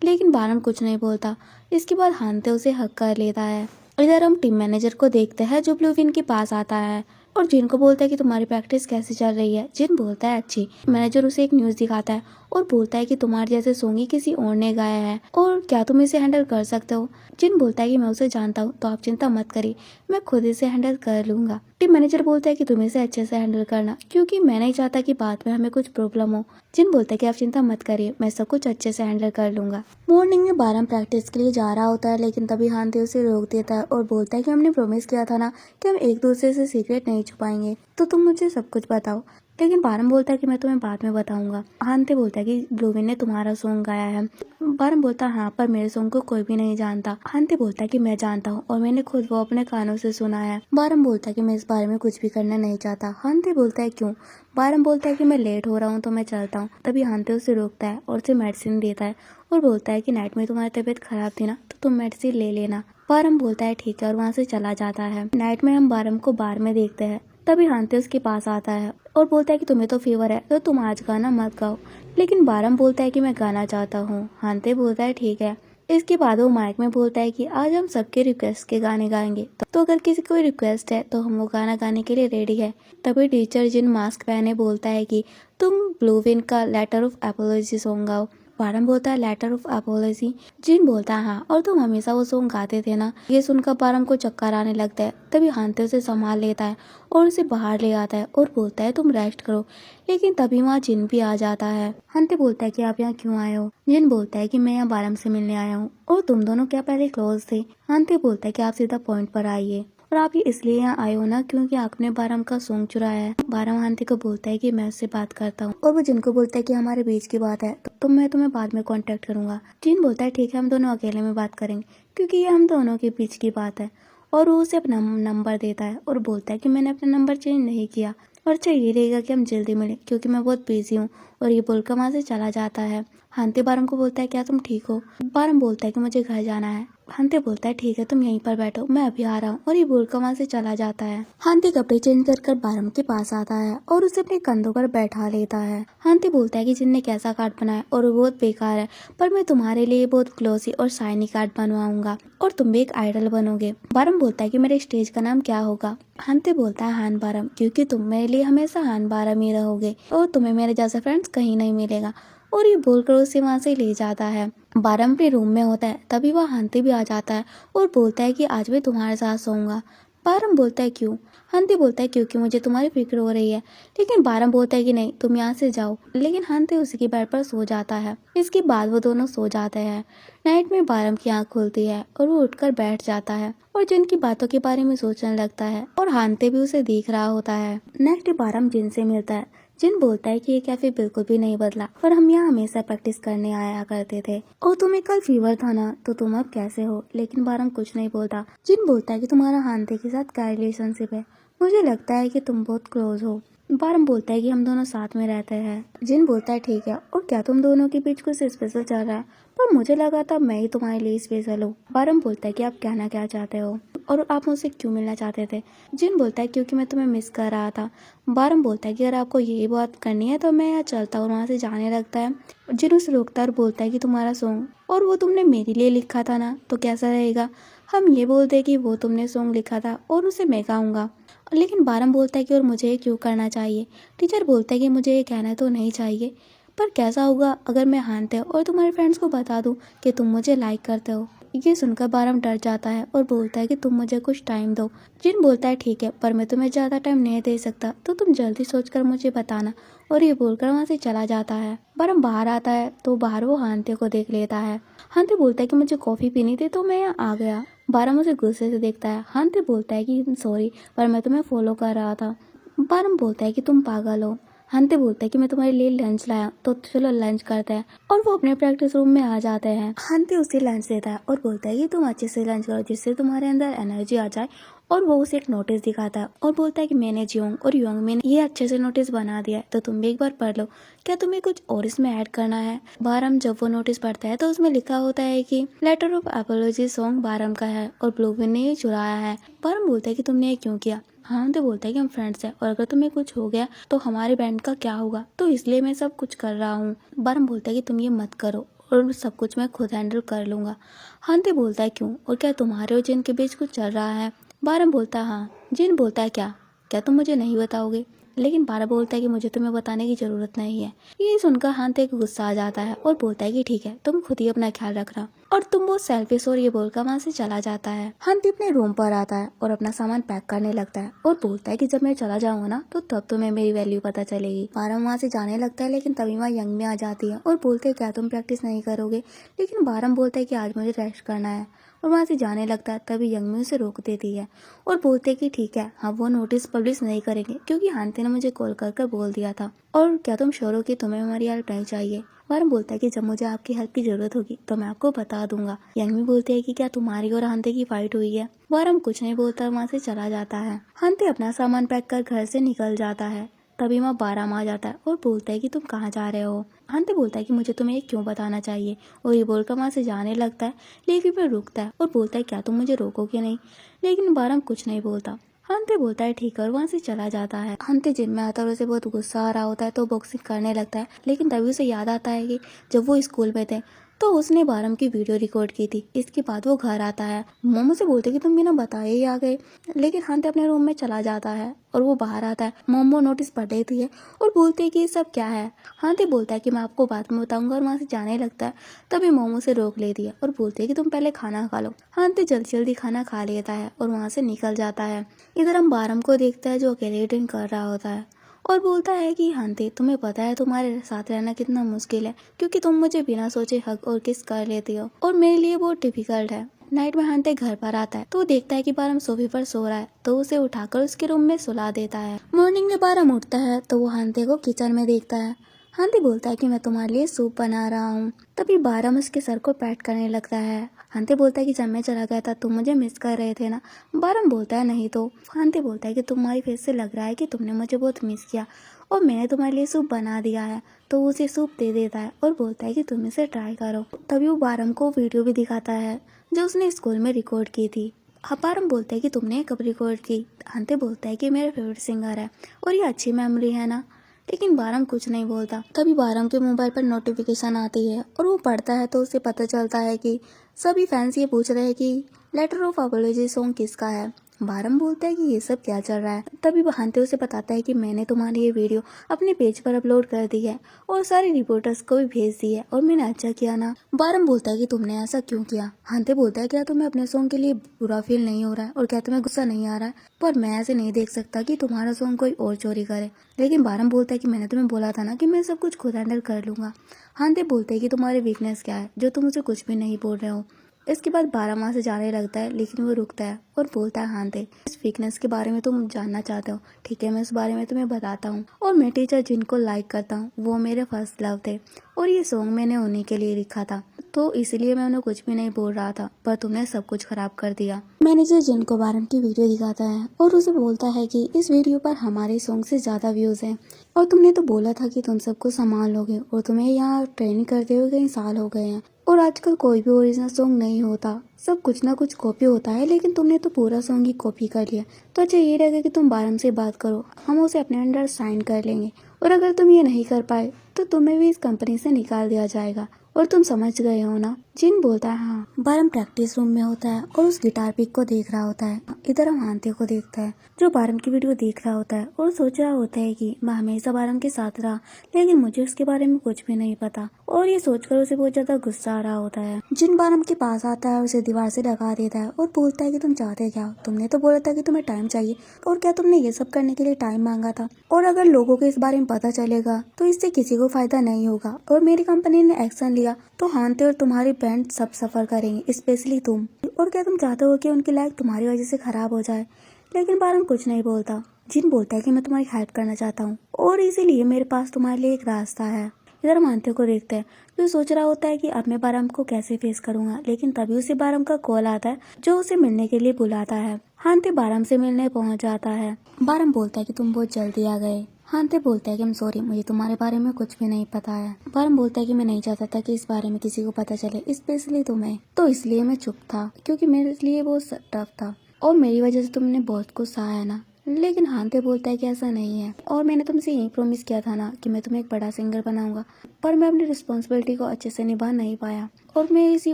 लेकिन बारम कुछ नहीं बोलता। इसके बाद हानते उसे हक कर लेता है। इधर हम टीम मैनेजर को देखते हैं जो ब्लू विन के पास आता है और जिन को बोलता है कि तुम्हारी प्रैक्टिस कैसे चल रही है। जिन बोलता है अच्छी। मैनेजर उसे एक न्यूज़ दिखाता है और बोलता है कि तुम्हारे जैसे सॉन्ग ही किसी और ने गाया है और क्या तुम इसे हैंडल कर सकते हो। जिन बोलता है कि मैं उसे जानता हूँ तो आप चिंता मत करिए, मैं खुद इसे हैंडल कर लूंगा। टीम मैनेजर बोलता है कि तुम इसे अच्छे से हैंडल करना क्योंकि मैं नहीं चाहता कि बाद में हमें कुछ प्रॉब्लम हो। जिन बोलता है कि आप चिंता मत करिए, मैं सब कुछ अच्छे से हैंडल कर लूंगा। मॉर्निंग में बारम प्रैक्टिस के लिए जा रहा होता है लेकिन तभी हानते उसे रोक देता है और बोलता है कि हमने प्रॉमिस किया था ना कि हम एक दूसरे से सीक्रेट नहीं छुपाएंगे, तो तुम मुझे सब कुछ बताओ। लेकिन बारम बोलता है कि मैं तुम्हें बाद में बताऊंगा। हानते बोलता है कि ब्लू विन ने तुम्हारा सॉन्ग गाया है। बारम बोलता है हाँ, पर मेरे सॉन्ग को कोई भी नहीं जानता। हानते बोलता है कि मैं जानता हूँ और मैंने खुद वो अपने कानों से सुना है। बारम बोलता है कि मैं इस बारे में कुछ भी करना नहीं चाहता। हानते बोलता है क्यों। बारम बोलता है कि मैं लेट हो रहा हूँ तो मैं चलता हूँ। तभी हानते उसे रोकता है और उसे मेडिसिन देता है और बोलता है कि नाइट में तुम्हारी तबीयत खराब थी ना, तो तुम मेडिसिन ले लेना। बारम बोलता है ठीक है और वहाँ से चला जाता है। नाइट में हम बारम को बार में देखते हैं। तभी हानते उसके पास आता है और बोलता है कि तुम्हें तो फीवर है तो तुम आज गाना मत गाओ। लेकिन बारम बोलता है कि मैं गाना चाहता हूँ। हानते बोलता है ठीक है। इसके बाद वो माइक में बोलता है कि आज हम सबके रिक्वेस्ट के गाने गाएंगे, तो अगर किसी कोई रिक्वेस्ट है तो हम वो गाना गाने के लिए रेडी है। तभी टीचर जिन मास्क पहने बोलता है कि तुम ब्लू विन का लेटर ऑफ अपोलॉजी सॉन्ग गाओ। बारम बोलता है लेटर ऑफ अपोलॉजी। जिन बोलता है हाँ, और तुम हमेशा वो सॉन्ग गाते थे ना। ये सुनकर बारम को चक्कर आने लगता है। तभी हानते उसे संभाल लेता है और उसे बाहर ले आता है और बोलता है तुम रेस्ट करो। लेकिन तभी वहाँ जिन भी आ जाता है। हानते बोलता है कि आप यहाँ क्यों आए हो। जिन बोलता है कि मैं यहाँ बारम से मिलने आया हूँ और तुम दोनों क्या पहले क्लोज थे। हानते बोलता है कि आप सीधा पॉइंट पर आइए और आप ये इसलिए यहाँ आए हो ना क्योंकि आपने बारम का सॉन्ग चुराया है। बारम हानते को बोलता है कि मैं उससे बात करता हूँ और वो जिनको बोलता है कि हमारे बीच की बात है तो मैं तुम्हें बाद में कांटेक्ट करूंगा। जिन बोलता है ठीक है, हम दोनों अकेले में बात करेंगे क्योंकि ये हम दोनों के बीच की बात है। और वो उसे अपना नंबर देता है और बोलता है कि मैंने अपना नंबर चेंज नहीं किया और अच्छा ये रहेगा कि हम जल्दी मिले क्योंकि मैं बहुत बिजी हूँ। और ये बोलकर वहाँ से चला जाता है। हानते बारम को बोलता है क्या तुम ठीक हो। बारम बोलता है कि मुझे घर जाना है। हानते बोलता है ठीक है, तुम यहीं पर बैठो, मैं अभी आ रहा हूँ, और ये बोलकर वहाँ से चला जाता है। हानते कपड़े चेंज कर बारम के पास आता है और उसे अपने कंधों पर बैठा लेता है। हानते बोलता है कि जिनने कैसा कार्ड बनाया और वो बहुत बेकार है, पर मैं तुम्हारे लिए बहुत ग्लोसी और शाइनी कार्ड बनवाऊंगा और तुम भी एक आइडल बनोगे। बारम बोलता है कि मेरे स्टेज का नाम क्या होगा। हानते बोलता है हान बारम, क्योंकि तुम मेरे लिए हमेशा हान बारम ही रहोगे और तुम्हें मेरे जैसा फ्रेंड्स कहीं नहीं मिलेगा। और ये बोलकर उसे वहाँ से ले जाता है। बारम अपने रूम में होता है। तभी वह हानते भी आ जाता है और बोलता है कि आज मैं तुम्हारे साथ सोऊंगा। बारम बोलता है क्यों। हानते बोलता है क्योंकि मुझे तुम्हारी फिक्र हो रही है। लेकिन बारम बोलता है कि नहीं, तुम यहाँ से जाओ। लेकिन हानते उसकी बेड पर सो जाता है। इसके बाद वो दोनों सो जाते हैं। नाइट में बारम की आंख खुलती है और वो उठकर बैठ जाता है और जिन की बातों के बारे में सोचने लगता है और हानते भी उसे देख रहा होता है। नेक्स्ट डे बारम जिन से मिलता है। जिन बोलता है कि ये कैफे बिल्कुल भी नहीं बदला, पर हम यहाँ हमेशा प्रैक्टिस करने आया करते थे और तुम्हें कल फीवर था ना, तो तुम अब कैसे हो। लेकिन बारम कुछ नहीं बोलता। जिन बोलता है कि तुम्हारा हानते के साथ क्या रिलेशनशिप है, मुझे लगता है कि तुम बहुत क्लोज हो। बारम बोलता है कि हम दोनों साथ में रहते हैं। जिन बोलता है ठीक है, और क्या तुम दोनों के बीच कुछ स्पेशल चल रहा है, पर मुझे लगा था मैं ही तुम्हारे लिए स्पेशल हूँ। बारम बोलता है कि आप कहना क्या चाहते हो और आप मुझसे क्यों मिलना चाहते थे। जिन बोलता है क्योंकि मैं तुम्हें मिस कर रहा था। बारम बोलता है कि अगर आपको यही बात करनी है तो मैं यहाँ चलता हूँ, वहाँ से जाने लगता है। जिन उसे रोकता है और बोलता है कि तुम्हारा सॉन्ग और वो तुमने मेरे लिए लिखा था ना, तो कैसा रहेगा हम ये बोलते कि वो तुमने सॉन्ग लिखा था और उसे मैं गाऊंगा। लेकिन बारम बोलता है कि और मुझे क्यों करना चाहिए। टीचर बोलता है कि मुझे ये कहना तो नहीं चाहिए, पर कैसा होगा अगर मैं हानते और तुम्हारे फ्रेंड्स को बता दूं कि तुम मुझे लाइक करते हो। ये सुनकर बारम डर जाता है और बोलता है कि तुम मुझे कुछ टाइम दो। जिन बोलता है ठीक है, पर मैं तुम्हें ज़्यादा टाइम नहीं दे सकता, तो तुम जल्दी सोचकर मुझे बताना। और ये बोलकर वहाँ से चला जाता है। बारम बाहर आता है तो बाहर वो हानते को देख लेता है। हानते बोलता है कि मुझे कॉफ़ी पीनी थी तो मैं यहाँ आ गया। बारम उसे गुस्से से देखता है। हानते बोलता है कि सॉरी, पर मैं तुम्हें फॉलो कर रहा था। बारम बोलता है कि तुम पागल हो। हंते बोलता है कि मैं तुम्हारे लिए लंच लाया, तो चलो लंच करते हैं। और वो अपने प्रैक्टिस रूम में आ जाते हैं। हंते उसे लंच देता है और बोलता है कि तुम अच्छे से लंच करो जिससे तुम्हारे अंदर एनर्जी आ जाए। और वो उसे एक नोटिस दिखाता है और बोलता है कि मैंने जियोंग और योंग ने ये अच्छे से नोटिस बना दिया है, तो तुम भी एक बार पढ़ लो। क्या तुम्हें कुछ और इसमें ऐड करना है? बारम जब वो नोटिस पढ़ता है तो उसमें लिखा होता है कि लेटर ऑफ अपोलॉजी सॉन्ग बारम का है और ब्लूविन ने ये चुराया है। बारम बोलता है कि तुमने ये क्यों किया? हाँ, तो बोलता है कि हम फ्रेंड्स हैं और अगर तुम्हें कुछ हो गया तो हमारे बैंड का क्या होगा, तो इसलिए मैं सब कुछ कर रहा हूँ। बारम बोलता है कि तुम ये मत करो और सब कुछ मैं खुद हैंडल कर लूंगा। हांते बोलता है क्यों, और क्या तुम्हारे और जिन के बीच कुछ चल रहा है? बारम बोलता है हाँ। जिन बोलता है क्या क्या तुम मुझे नहीं बताओगे? लेकिन बारह बोलता है कि मुझे तुम्हें बताने की जरूरत नहीं है। ये सुनकर हांते को गुस्सा आ जाता है और बोलता है कि ठीक है, तुम खुद ही अपना ख्याल रखना। और तुम वो सेल्फिश और ये बोलकर वहाँ से चला जाता है। हांती अपने रूम पर आता है और अपना सामान पैक करने लगता है और बोलता है कि जब मैं चला जाऊंगा ना तो तब तुम्हें मेरी वैल्यू पता चलेगी। बारह वहाँ से जाने लगता है, लेकिन तभी वहाँ यंग में आ जाती है और बोलते है क्या तुम प्रैक्टिस नहीं करोगे? लेकिन बारह बोलता है कि आज मुझे रेस्ट करना है और वहाँ से जाने लगता है। तभी यंग में उसे रोक देती है और बोलते कि ठीक है, हम वो नोटिस पब्लिश नहीं करेंगे क्योंकि हांती ने मुझे कॉल कर बोल दिया था। और क्या तुम श्योर हो कि तुम्हें हमारी हेल्प नहीं चाहिए? वारम बोलता है कि जब मुझे आपकी हेल्प की जरूरत होगी तो मैं आपको बता दूंगा। यंगमी बोलती है कि क्या तुम्हारी और हांते की फाइट हुई है? वारम कुछ नहीं बोलता, वहाँ से चला जाता है। हांते अपना सामान पैक कर घर से निकल जाता है। तभी वहाँ बाराम आ जाता है और बोलता है कि तुम कहाँ जा रहे हो? हांते बोलता है कि मुझे तुम्हें क्यों बताना चाहिए, और ये बोलकर वहाँ से जाने लगता है। लेकिन फिर रुकता है और बोलता है क्या तुम मुझे रोकोगे नहीं? लेकिन बाराम कुछ नहीं बोलता। हंते बोलता है ठीक है और वहाँ से चला जाता है। हंते जिम में आता है और उसे बहुत गुस्सा आ रहा होता है तो बॉक्सिंग करने लगता है। लेकिन तभी उसे याद आता है कि जब वो स्कूल में थे तो उसने बारम की वीडियो रिकॉर्ड की थी। इसके बाद वो घर आता है। मोमो से बोलते कि तुम बिना बताए ही आ गए। लेकिन हंते अपने रूम में चला जाता है और वो बाहर आता है। मोमो नोटिस पढ़ लेती है और बोलते है कि ये सब क्या है। हंते बोलता है कि मैं आपको बाद में बताऊंगा और वहाँ से जाने लगता है। तभी मोमो से रोक लेती है और बोलते है कि तुम पहले खाना खा लो। हंते जल्दी जल्दी खाना खा लेता है और वहाँ से निकल जाता है। इधर हम बारम को देखता है जो अकेले ड्रिंक कर रहा होता है और बोलता है कि हांते तुम्हें पता है तुम्हारे साथ रहना कितना मुश्किल है, क्योंकि तुम मुझे बिना सोचे हक और किस कर लेती हो और मेरे लिए बहुत डिफिकल्ट है। नाइट में हांते घर पर आता है तो देखता है कि बारम सोफे पर सो रहा है तो उसे उठाकर उसके रूम में सुला देता है। मॉर्निंग में बारम उठता है तो वो हांते को किचन में देखता है। हांते बोलता है कि मैं तुम्हारे लिए सूप बना रहा हूँ। तभी बारम उसके सर को पैट करने लगता है। हांते बोलता है कि जब मैं चला गया था तुम मुझे मिस कर रहे थे ना? बारम बोलता है नहीं तो। हांते बोलता है कि तुम्हारी फेस से लग रहा है कि तुमने मुझे बहुत मिस किया और मैंने तुम्हारे लिए सूप बना दिया है। तो उसे सूप दे देता है और बोलता है कि तुम इसे ट्राई करो। तभी वो बारम को वीडियो भी दिखाता है जो उसने स्कूल में रिकॉर्ड की थी। बारम बोलता है कि तुमने कब रिकॉर्ड की? हांते बोलता है कि मेरा फेवरेट सिंगर है और ये अच्छी मेमोरी है ना? लेकिन बारम कुछ नहीं बोलता। तभी बारम के मोबाइल पर नोटिफिकेशन आती है और वो पढ़ता है तो उसे पता चलता है कि सभी फैंस ये पूछ रहे हैं कि लेटर ऑफ अपोलॉजी सॉन्ग किसका है। बारम बोलता है कि ये सब क्या चल रहा है। तभी बहानते उसे बताता है कि मैंने तुम्हारी ये वीडियो अपने पेज पर अपलोड कर दी है और सारे रिपोर्टर्स को भी भेज दी है और मैंने अच्छा किया ना? बारम बोलता है कि तुमने ऐसा क्यों किया? हांते बोलता है क्या तुम्हें अपने सॉन्ग के लिए बुरा फील नहीं हो रहा है और क्या तुम्हें गुस्सा नहीं आ रहा है? पर मैं ऐसे नहीं देख सकता कि तुम्हारा सॉन्ग कोई और चोरी करे। लेकिन बारम बोलता है कि मैंने तुम्हें बोला था ना कि मैं सब कुछ खुद हैंडल कर लूंगा। हांते बोलते हैं कि तुम्हारी वीकनेस क्या है जो तुम मुझे कुछ भी नहीं बोल रहे हो। इसके बाद बारह वहाँ से जाने लगता है, लेकिन वो रुकता है और बोलता है हांते इस वीकनेस के बारे में तुम जानना चाहते हो, ठीक है मैं इस बारे में तुम्हें बताता हूँ। और मैं टीचर जिनको लाइक करता हूँ वो मेरे फर्स्ट लव थे और ये सॉन्ग मैंने उन्हीं के लिए लिखा था, तो इसलिए मैं उन्हें कुछ भी नहीं बोल रहा था, पर तुमने सब कुछ खराब कर दिया। मैनेजर जिनको बारम की वीडियो दिखाता है और उसे बोलता है कि इस वीडियो पर हमारे सॉन्ग से ज्यादा व्यूज हैं और तुमने तो बोला था कि तुम सबको संभाल लोगे और तुम्हें यहाँ ट्रेनिंग करते हुए कई साल हो गए हैं और आजकल कोई भी ओरिजिनल सॉन्ग नहीं होता, सब कुछ ना कुछ कॉपी होता है, लेकिन तुमने तो पूरा सॉन्ग ही कॉपी कर लिया। तो अच्छा ये रहेगा कि तुम बारम से बात करो, हम उसे अपने अंडर साइन कर लेंगे और अगर तुम ये नहीं कर पाए तो तुम्हें भी इस कंपनी से निकाल दिया जाएगा। और तुम समझ गए हो ना? जिन बोलता है हाँ। बारम प्रैक्टिस रूम में होता है और उस गिटार पिक को देख रहा होता है। इधर हम हांते को देखता है जो बारम की वीडियो देख रहा होता है और सोच रहा होता है कि मैं हमेशा बारम के साथ रहा लेकिन मुझे उसके बारे में कुछ भी नहीं पता, और ये सोचकर उसे बहुत ज्यादा गुस्सा आ रहा होता है। जिन बारम के पास आता है उसे दीवार से ढका देता है और बोलता है कि तुम चाहते क्या हो, तुमने तो बोला था कि तुम्हें टाइम चाहिए, और क्या तुमने ये सब करने के लिए टाइम मांगा था? और अगर लोगों को इस बारे में पता चलेगा तो इससे किसी को फायदा नहीं होगा, और मेरी कंपनी ने एक्शन लिया तो हांते और तुम्हारी बैंड सब सफर करेंगे, स्पेशली तुम। और क्या तुम चाहते हो कि उनकी लाइफ तुम्हारी वजह से खराब हो जाए? लेकिन बारम कुछ नहीं बोलता। जिन बोलता है कि मैं तुम्हारी हेल्प करना चाहता हूँ और इसीलिए मेरे पास तुम्हारे लिए एक रास्ता है। इधर हम हांते को देखते हैं जो सोच रहा होता है कि अब मैं बारम को कैसे फेस करूंगा, लेकिन तभी उसे बारम का कॉल आता है जो उसे मिलने के लिए बुलाता है। हांते बारम से मिलने पहुंच जाता है। बारम बोलता है कि तुम बहुत जल्दी आ गए। हांते बोलता है कि सॉरी, मुझे तुम्हारे बारे में कुछ भी नहीं पता है। बारम बोलता है कि मैं नहीं चाहता था कि इस बारे में किसी को पता चले, स्पेशली तुम्हें, तो इसलिए मैं चुप था क्योंकि मेरे लिए वो टफ था और मेरी वजह से तुमने बहुत कुछ सहा है ना। लेकिन हांते बोलता है कि ऐसा नहीं है, और मैंने तुमसे यही प्रॉमिस किया था ना कि मैं तुम्हें एक बड़ा सिंगर बनाऊंगा, पर मैं अपनी रिस्पॉन्सिबिलिटी को अच्छे से निभा नहीं पाया और मैं इसी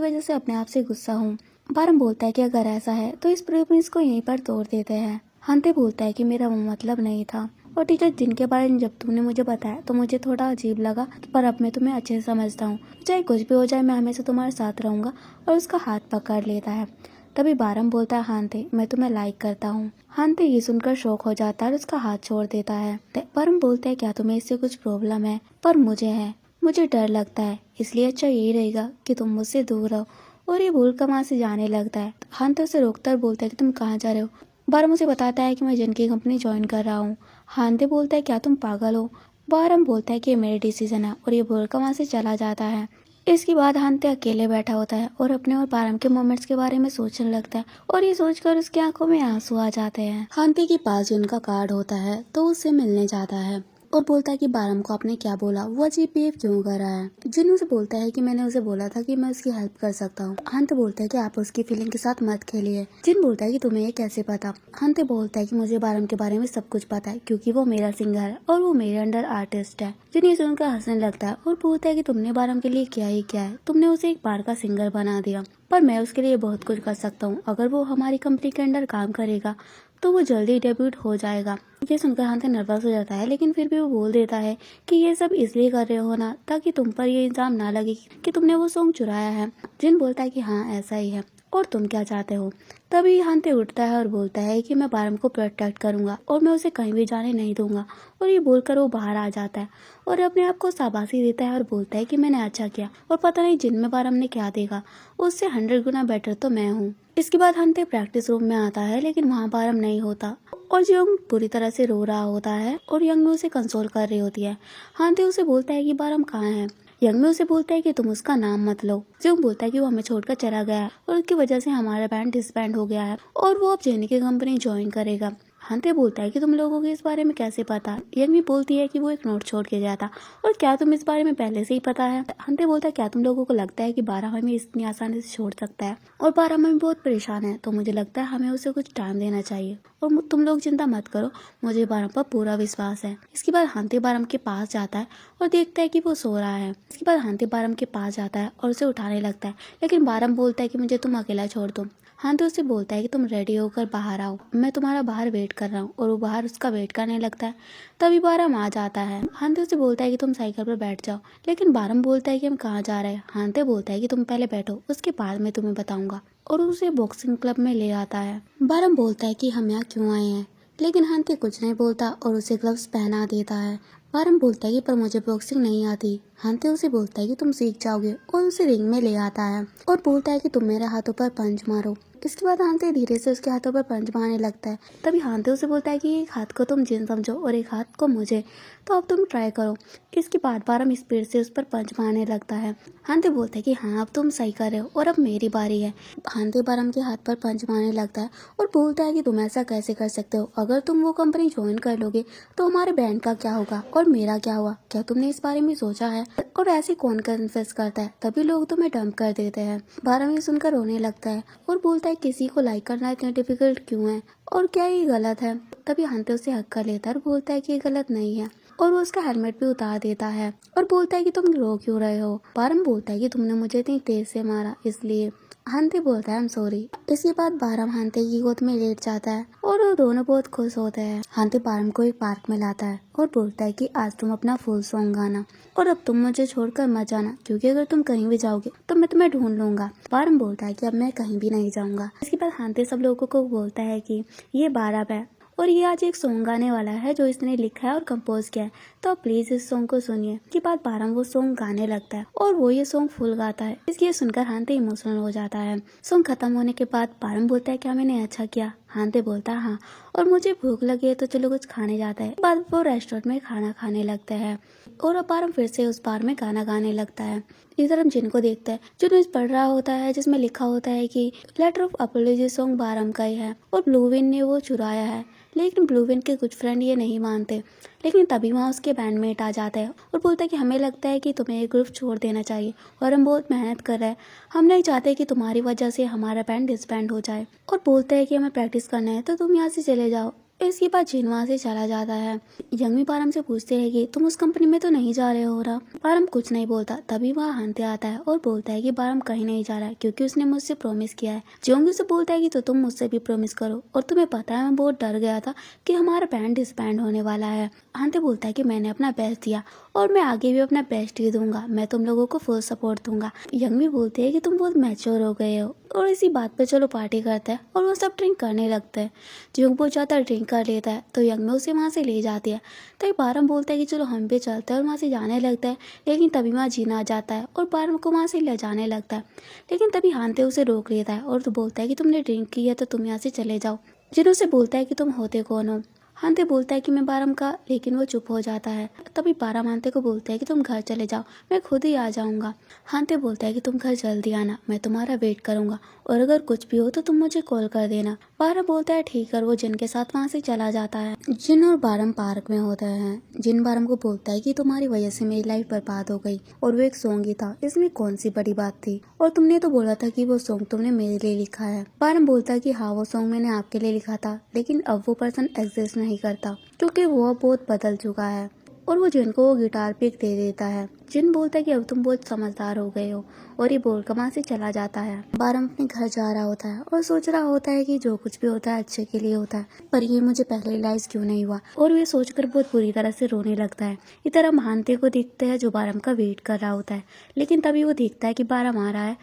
वजह से अपने आप से गुस्सा हूँ। बारम बोलता है कि अगर ऐसा है तो इस प्रॉमिस को यहीं पर तोड़ देते हैं। हांते बोलता है कि मेरा वो मतलब नहीं था, और टीचर जिनके बारे में जब तुमने मुझे बताया तो मुझे थोड़ा अजीब लगा, पर अब मैं तुम्हें अच्छे से समझता हूँ। चाहे कुछ भी हो जाए मैं हमेशा तुम्हारे साथ रहूंगा, और उसका हाथ पकड़ लेता है। तभी बारम बोलता है हांते, मैं तुम्हें लाइक करता हूँ। हांते ये सुनकर शॉक हो जाता है और उसका हाथ छोड़ देता है। बारम बोलता है क्या तुम्हें इससे कुछ प्रॉब्लम है? पर मुझे है, मुझे डर लगता है, इसलिए अच्छा यही रहेगा कि तुम मुझसे दूर रहो। और ये बोलकर वहाँ से जाने लगता है। हांते उसे रोकता है, बोलता है कि तुम कहाँ जा रहे हो? बारम उसे बताता है कि मैं जिन की कंपनी ज्वाइन कर रहा हूँ। हांते बोलता है क्या तुम पागल हो? बारम बोलता है कि ये मेरी डिसीजन है, और ये बोलकर वहाँ से चला जाता है। इसके बाद हांते अकेले बैठा होता है और अपने और बारम के मोमेंट्स के बारे में सोचने लगता है, और ये सोचकर उसकी आंखों में आंसू आ जाते हैं। हांते के पास जो उनका कार्ड होता है तो उससे मिलने जाता है और बोलता है कि बारम को आपने क्या बोला, वो अजीब बिहेव क्यों कर रहा है। जिन उसे बोलता है कि मैंने उसे बोला था कि मैं उसकी हेल्प कर सकता हूँ। हांते बोलता है कि आप उसकी फीलिंग के साथ मत खेलिए। जिन बोलता है कि तुम्हें ये कैसे पता? हांते बोलता है कि मुझे बारम के बारे में सब कुछ पता है क्योंकि वो मेरा सिंगर है और वो मेरे अंडर आर्टिस्ट है। जिन ये सुनकर हंसने लगता है और बोलता है कि तुमने बारम के लिए क्या ही क्या है, तुमने उसे एक बार का सिंगर बना दिया, पर मैं उसके लिए बहुत कुछ कर सकता हूँ। अगर वो हमारी कंपनी के अंडर काम करेगा तो वो जल्दी डेब्यूट हो जाएगा। ये सुनकर हांते नर्वस हो जाता है, लेकिन फिर भी वो बोल देता है कि ये सब इसलिए कर रहे हो ना ताकि तुम पर ये इल्जाम ना लगे कि तुमने वो सॉन्ग चुराया है। जिन बोलता है कि हाँ ऐसा ही है, और तुम क्या चाहते हो? तभी हांते उठता है और बोलता है कि मैं बारम को प्रोटेक्ट करूंगा और मैं उसे कहीं भी जाने नहीं दूंगा। और ये बोलकर वो बाहर आ जाता है और अपने आप को शाबाशी देता है और बोलता है कि मैंने अच्छा किया, और पता नहीं जिन में बारम ने क्या देखा, उससे 100 गुना बेटर तो मैं हूँ। इसके बाद हांते प्रैक्टिस रूम में आता है, लेकिन वहाँ बारम नहीं होता और यंग पूरी तरह से रो रहा होता है और यंग उसे कंसोल कर रही होती है। हांते उसे बोलता है कि बारम कहाँ है। यंग में उसे बोलता है कि तुम उसका नाम मत लो। जिंग बोलता है कि वो हमें छोड़कर चला गया है और उसकी वजह से हमारा बैंड डिसबैंड हो गया है और वो अब जेनी की कंपनी ज्वाइन करेगा। हांते बोलता है कि तुम लोगों को इस बारे में कैसे पता? यंग बोलती है कि वो एक नोट छोड़ के गया था, और क्या तुम इस बारे में पहले से ही पता है? हांते बोलता है क्या तुम लोगों को लगता है कि 12 हमें इतनी आसानी से छोड़ सकता है? और 12 हमें बहुत परेशान है, तो मुझे लगता है हमें उसे कुछ टाइम देना चाहिए। और तुम लोग चिंता मत करो, मुझे बारम पर पूरा विश्वास है। इसके बाद हांते बारम के पास जाता है और देखता है कि वो सो रहा है। इसके बाद हांते बारम के पास जाता है और उसे उठाने लगता है, लेकिन बारम बोलता है कि मुझे तुम अकेला छोड़ दो। हांते उसे बोलता है कि तुम रेडी होकर बाहर आओ, मैं तुम्हारा बाहर वेट कर रहा हूँ, और वो बाहर उसका वेट करने लगता है। तभी बारम आ जाता है। हांते उसे बोलता है कि तुम साइकिल पर बैठ जाओ, लेकिन बारम बोलता है कि हम कहाँ जा रहे हैं। हांते बोलता है कि तुम पहले बैठो, उसके बाद मैं तुम्हें बताऊंगा, और उसे बॉक्सिंग क्लब में ले आता है। बारम बोलता है कि हम यहाँ क्यों आए हैं, लेकिन हांते कुछ नहीं बोलता और उसे ग्लव्स पहना देता है। बारम बोलता है कि पर मुझे बॉक्सिंग नहीं आती। हांते उसे बोलता है कि तुम सीख जाओगे, और उसे रिंग में ले आता है और बोलता है कि तुम मेरे हाथों पर पंच मारो। इसके बाद हांते धीरे से उसके हाथों पर पंच मारने लगता है। तभी हांते उसे बोलता है कि एक हाथ को तुम जिन समझो और एक हाथ को मुझे, तो अब तुम ट्राई करो। इसके बाद बारम स्पीड से उस पर पंच मारने लगता है। हांते बोलता है कि हाँ अब तुम सही कर रहे हो और अब मेरी बारी है। हांते बारम के हाथ पर पंच मारने लगता है और बोलता है कि तुम ऐसा कैसे कर सकते हो? अगर तुम वो कंपनी ज्वाइन कर लोगे तो हमारे बैंड का क्या होगा और मेरा क्या हुआ? क्या तुमने इस बारे में सोचा है? और ऐसे कौन कन्फेस करता है? तभी लोग तुम्हें डंप कर देते हैं। बारम ये सुनकर रोने लगता है और बोलता है किसी को लाइक करना इतना डिफिकल्ट क्यों है, और क्या ये गलत है? तभी हांते उसे हक कर लेता है और बोलता है कि ये गलत नहीं है, और वो उसका हेलमेट भी उतार देता है और बोलता है कि तुम रो क्यों रहे हो। बारम बोलता है कि तुमने मुझे इतनी तेज से मारा इसलिए, हांते बोलता है आई एम सॉरी। इसके बाद बारम हांते की गोद में लेट जाता है और वो दोनों बहुत खुश होते हैं। हांते बारम को एक पार्क में लाता है और बोलता है कि आज तुम अपना फुल सॉन्ग गाना और अब तुम मुझे छोड़कर मत जाना, क्योंकि अगर तुम कहीं भी जाओगे तो मैं तुम्हें ढूंढ लूंगा। बारम बोलता है कि अब मैं कहीं भी नहीं जाऊंगा। इसके बाद हांते सब लोगों को बोलता है कि ये बारम है और ये आज एक सॉन्ग गाने वाला है जो इसने लिखा है और कंपोज किया है, तो प्लीज इस सॉन्ग को सुनिए। इसके बाद बारम वो सॉन्ग गाने लगता है और वो ये सॉन्ग फुल गाता है। इसलिए सुनकर हांते इमोशनल हो जाता है। सॉन्ग खत्म होने के बाद बारम बोलता है क्या मैंने अच्छा किया? हांते बोलता है हाँ, और मुझे भूख लगी है तो चलो कुछ खाने जाता है। बाद वो रेस्टोरेंट में खाना खाने लगता है और अब बारम फिर से उस बार में गाना गाने लगता है। इधर हम जिन को देखते हैं जो न्यूज पढ़ रहा होता है जिसमें लिखा होता है कि लेटर ऑफ अपोलॉजी सॉन्ग बारम का ही है और ब्लूविन ने वो चुराया है। लेकिन ब्लूविन के कुछ फ्रेंड ये नहीं मानते। लेकिन तभी वहाँ उसके बैंडमेट आ जाता है और बोलता है कि हमें लगता है कि तुम्हें ये ग्रुप छोड़ देना चाहिए और हम बहुत मेहनत कर रहे हैं, हम नहीं चाहते कि तुम्हारी वजह से हमारा बैंड डिसबैंड हो जाए। और बोलता है कि हमें प्रैक्टिस करना है तो तुम यहाँ से चले जाओ। इसके बाद जिन वहाँ से चला जाता है। यंगमी बारम से पूछते हैं कि तुम उस कंपनी में तो नहीं जा रहे हो रहा। बारम कुछ नहीं बोलता। तभी वहाँ हांते आता है और बोलता है कि बारम कहीं नहीं जा रहा है क्योंकि उसने मुझसे प्रॉमिस किया है। जियोंगी से बोलता है कि तो तुम मुझसे भी प्रॉमिस करो, और तुम्हें पता है मैं बहुत डर गया था कि हमारा बैंड डिसबैंड होने वाला है। हांते बोलता है कि मैंने अपना बेस्ट दिया और मैं आगे भी अपना बेस्ट ही दूंगा, मैं तुम लोगों को फुल सपोर्ट दूंगा। यंगमी बोलती है कि तुम बहुत मैच्योर हो गए हो और इसी बात पे चलो पार्टी करते हैं, और वो सब ड्रिंक करने लगते हैं। जियोंग बहुत ज़्यादा ड्रिंक कर लेता है तो यंगमी उसे वहाँ से ले जाती है। तो बारम बोलता है कि चलो हम भी चलते हैं और वहाँ से जाने लगता है। लेकिन तभी वहाँ जीन आ जाता है और बारम को वहाँ से ले जाने लगता है। लेकिन तभी हांते उसे रोक लेता है और तो बोलता है कि तुमने ड्रिंक की है तो तुम यहाँ से चले जाओ। जिन उसे बोलता है कि तुम होते कौन हो? हांते बोलता है कि मैं बारम का, लेकिन वो चुप हो जाता है। तभी बारम हांते को बोलता है कि तुम घर चले जाओ, मैं खुद ही आ जाऊंगा। हांते बोलता है कि तुम घर जल्दी आना, मैं तुम्हारा वेट करूंगा और अगर कुछ भी हो तो तुम मुझे कॉल कर देना। बारम बोलता है ठीक है, वो जिन के साथ वहाँ से चला जाता है। जिन और बारम पार्क में होते हैं। जिन बारम को बोलता है कि तुम्हारी वजह से मेरी लाइफ बर्बाद हो गई और वो एक सॉन्ग ही था, इसमें कौन सी बड़ी बात थी, और तुमने तो बोला था कि वो सॉन्ग तुमने मेरे लिए लिखा है। बारम बोलता है कि हाँ वो सॉन्ग मैंने आपके लिए लिखा था, लेकिन अब वो पर्सन एग्जिस्ट नहीं करता क्योंकि वो अब बहुत बदल चुका है। और वो जिन को वो गिटार पिक दे देता है। जिन बोलता है कि अब तुम बहुत समझदार हो गए हो, और ये बोल कर वहाँ से चला जाता है। बारम अपने घर जा रहा होता है और सोच रहा होता है कि जो कुछ भी होता है अच्छे के लिए होता है, पर ये मुझे पहले रियलाइज क्यों नहीं हुआ, और ये सोचकर बहुत बुरी तरह से रोने लगता है। इधर हम हांते को देखते हैं जो बारम का वेट कर रहा होता है। लेकिन तभी वो देखता है कि बारम आ रहा है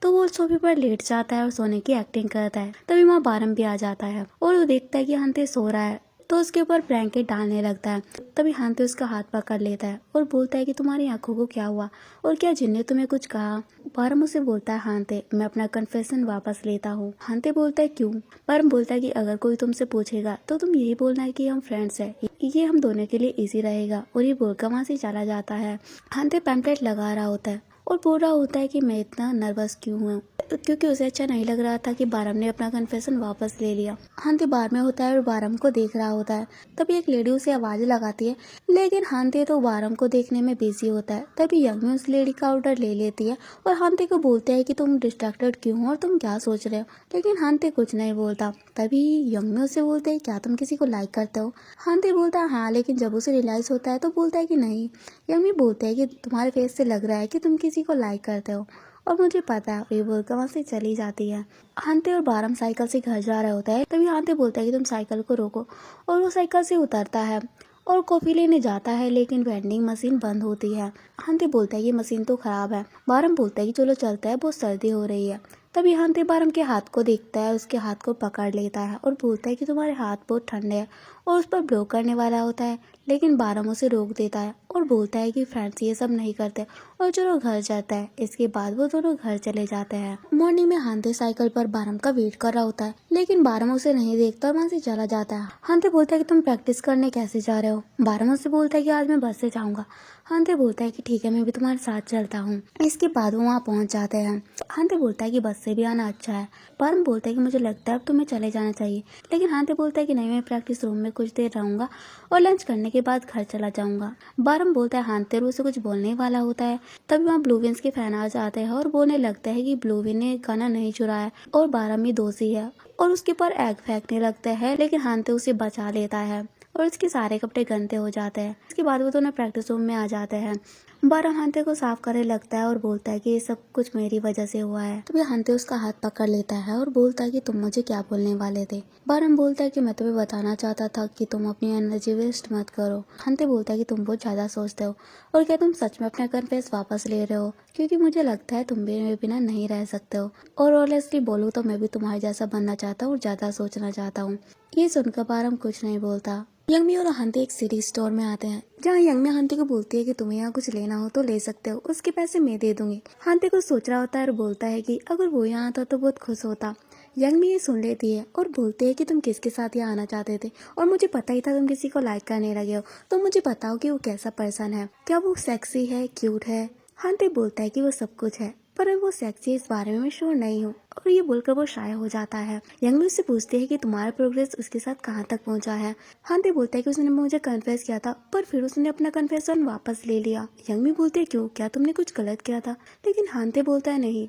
तो वो सोफे पर लेट जाता है और सोने की एक्टिंग करता है। तभी वहाँ बारम भी आ जाता है और वो देखता है कि हांते सो रहा है तो उसके ऊपर ब्लैंकेट डालने लगता है। तभी हांते उसका हाथ पकड़ लेता है और बोलता है कि तुम्हारी आंखों को क्या हुआ और क्या जिन ने तुम्हें कुछ कहा? बारम उसे बोलता है हांते मैं अपना कन्फेशन वापस लेता हूँ। हांते बोलता है क्यों? बारम बोलता है कि अगर कोई तुमसे पूछेगा तो तुम यही बोलना है कि हम फ्रेंड्स हैं, ये हम दोनों के लिए इजी रहेगा, और ये बोलकर वहाँ से चला जाता है। हांते पैम्पलेट लगा रहा होता है और बोल रहा होता है कि मैं इतना नर्वस क्यों हूँ, क्योंकि उसे अच्छा नहीं लग रहा था कि बारम ने अपना कन्फेशन वापस ले लिया। हांते बार में होता है और बारम को देख रहा होता है। तभी एक लेडी उसे आवाज लगाती है, लेकिन हांते तो बारम को देखने में बिजी होता है। तभी यंगमी उस लेडी का ऑर्डर ले लेती है और हांते को बोलते है कि तुम डिस्ट्रैक्टेड क्यों हो और तुम क्या सोच रहे हो, लेकिन हांते कुछ नहीं बोलता। तभी यंगमी उसे बोलते है क्या तुम किसी को लाइक करते हो? हांते बोलता है हाँ, लेकिन जब उसे रियलाइज होता है तो बोलता है कि नहीं। यंगमी बोलते है कि तुम्हारे फेस से लग रहा है कि तुम किसी को लाइक करते हो, और मुझे पता है। ये बोलकर वहाँ से चली जाती है। हांते और बारम साइकिल से घर जा रहा होता है। तभी हांते बोलता है कि तुम साइकिल को रोको, और वो साइकिल से उतरता है और कॉफी लेने जाता है, लेकिन वेंडिंग मशीन बंद होती है। हांते बोलता है ये मशीन तो खराब है। बारम बोलता है कि चलो चलते हैं, बहुत सर्दी हो रही है। तभी हांते बारम के हाथ को देखता है, उसके हाथ को पकड़ लेता है और बोलता है कि तुम्हारे हाथ बहुत ठंडे हैं, और उस पर ब्लो करने वाला होता है। लेकिन बारम उसे रोक देता है और बोलता है कि फ्रेंड्स ये सब नहीं करते, और चलो घर जाता है। इसके बाद वो दोनों घर चले जाते हैं। मॉर्निंग में हांते साइकिल पर बारम का वेट कर रहा होता है, लेकिन बारम उसे नहीं देखता और वहाँ से चला जाता है। हांते बोलता है कि तुम प्रैक्टिस करने कैसे जा रहे हो? बारम उससे बोलता है कि आज मैं बस से जाऊंगा। हांते बोलता है कि ठीक है, मैं भी तुम्हारे साथ चलता हूँ। इसके बाद वो वहाँ पहुँच जाते हैं। हांते बोलता है कि बस से भी आना अच्छा है। बारम बोलता है कि मुझे लगता है अब तुम्हें चले जाना चाहिए, लेकिन हांते बोलता है कि नहीं, मैं प्रैक्टिस रूम में कुछ देर रहूंगा और लंच करने के बाद घर चला जाऊंगा। बारम बोलता है हांते और उसे कुछ बोलने वाला होता है। तभी वहाँ ब्लूविंस के फैन आ जाते हैं और बोलने लगता है कि ब्लूविन ने गाना नहीं चुराया और बारम ही दोषी है, और उसके ऊपर एग फेंकने लगता है। लेकिन हांते उसे बचा लेता है और उसके सारे कपड़े गंदे हो जाते हैं। इसके बाद वो दोनों प्रैक्टिस रूम में आ जाते हैं। बारम हांते को साफ करने लगता है और बोलता है कि ये सब कुछ मेरी वजह से हुआ है। तभी हांते उसका हाथ पकड़ लेता है और बोलता है कि तुम मुझे क्या बोलने वाले थे। बारम बोलता है कि मैं तुम्हें बताना चाहता था कि तुम अपनी एनर्जी वेस्ट मत करो। हांते बोलता है कि तुम बहुत ज्यादा सोचते हो और क्या तुम सच में अपना कन्फेस वापस ले रहे हो, क्योंकि मुझे लगता है तुम मेरे बिना नहीं रह सकते हो, और ऑनेस्टली बोलूँ तो मैं भी तुम्हारे जैसा बनना चाहता हूँ और ज्यादा सोचना चाहता हूँ। ये सुनकर बारम कुछ नहीं बोलता। यंगमी और हांते एक सिटी स्टोर में आते हैं, जहाँ यंगमी हांते को बोलती है कि तुम्हें यहाँ कुछ लेना हो तो ले सकते हो, उसके पैसे मैं दे दूंगी। हांते को सोच रहा होता है और बोलता है कि अगर वो यहाँ आता तो बहुत खुश होता। यंगमी ये सुन लेती है और बोलती है कि तुम किसके साथ यहाँ आना चाहते थे, और मुझे पता ही था तुम किसी को लाइक करने लगे हो, तो मुझे बताओ कि वो कैसा पर्सन है, क्या वो सेक्सी है, क्यूट है। हांते बोलता है कि वो सब कुछ है, पर वो सेक्सी इस बारे में मैं श्योर नहीं हूँ, और ये बोलकर वो शाय हो जाता है। यंगमी उससे पूछती है कि तुम्हारा प्रोग्रेस उसके साथ कहाँ तक पहुँचा है। हांते बोलता है कि उसने मुझे कन्फेस किया था, पर फिर उसने अपना कन्फेशन वापस ले लिया। यंगमी बोलती है क्यों, क्या तुमने कुछ गलत किया था, लेकिन हांते बोलता है नहीं।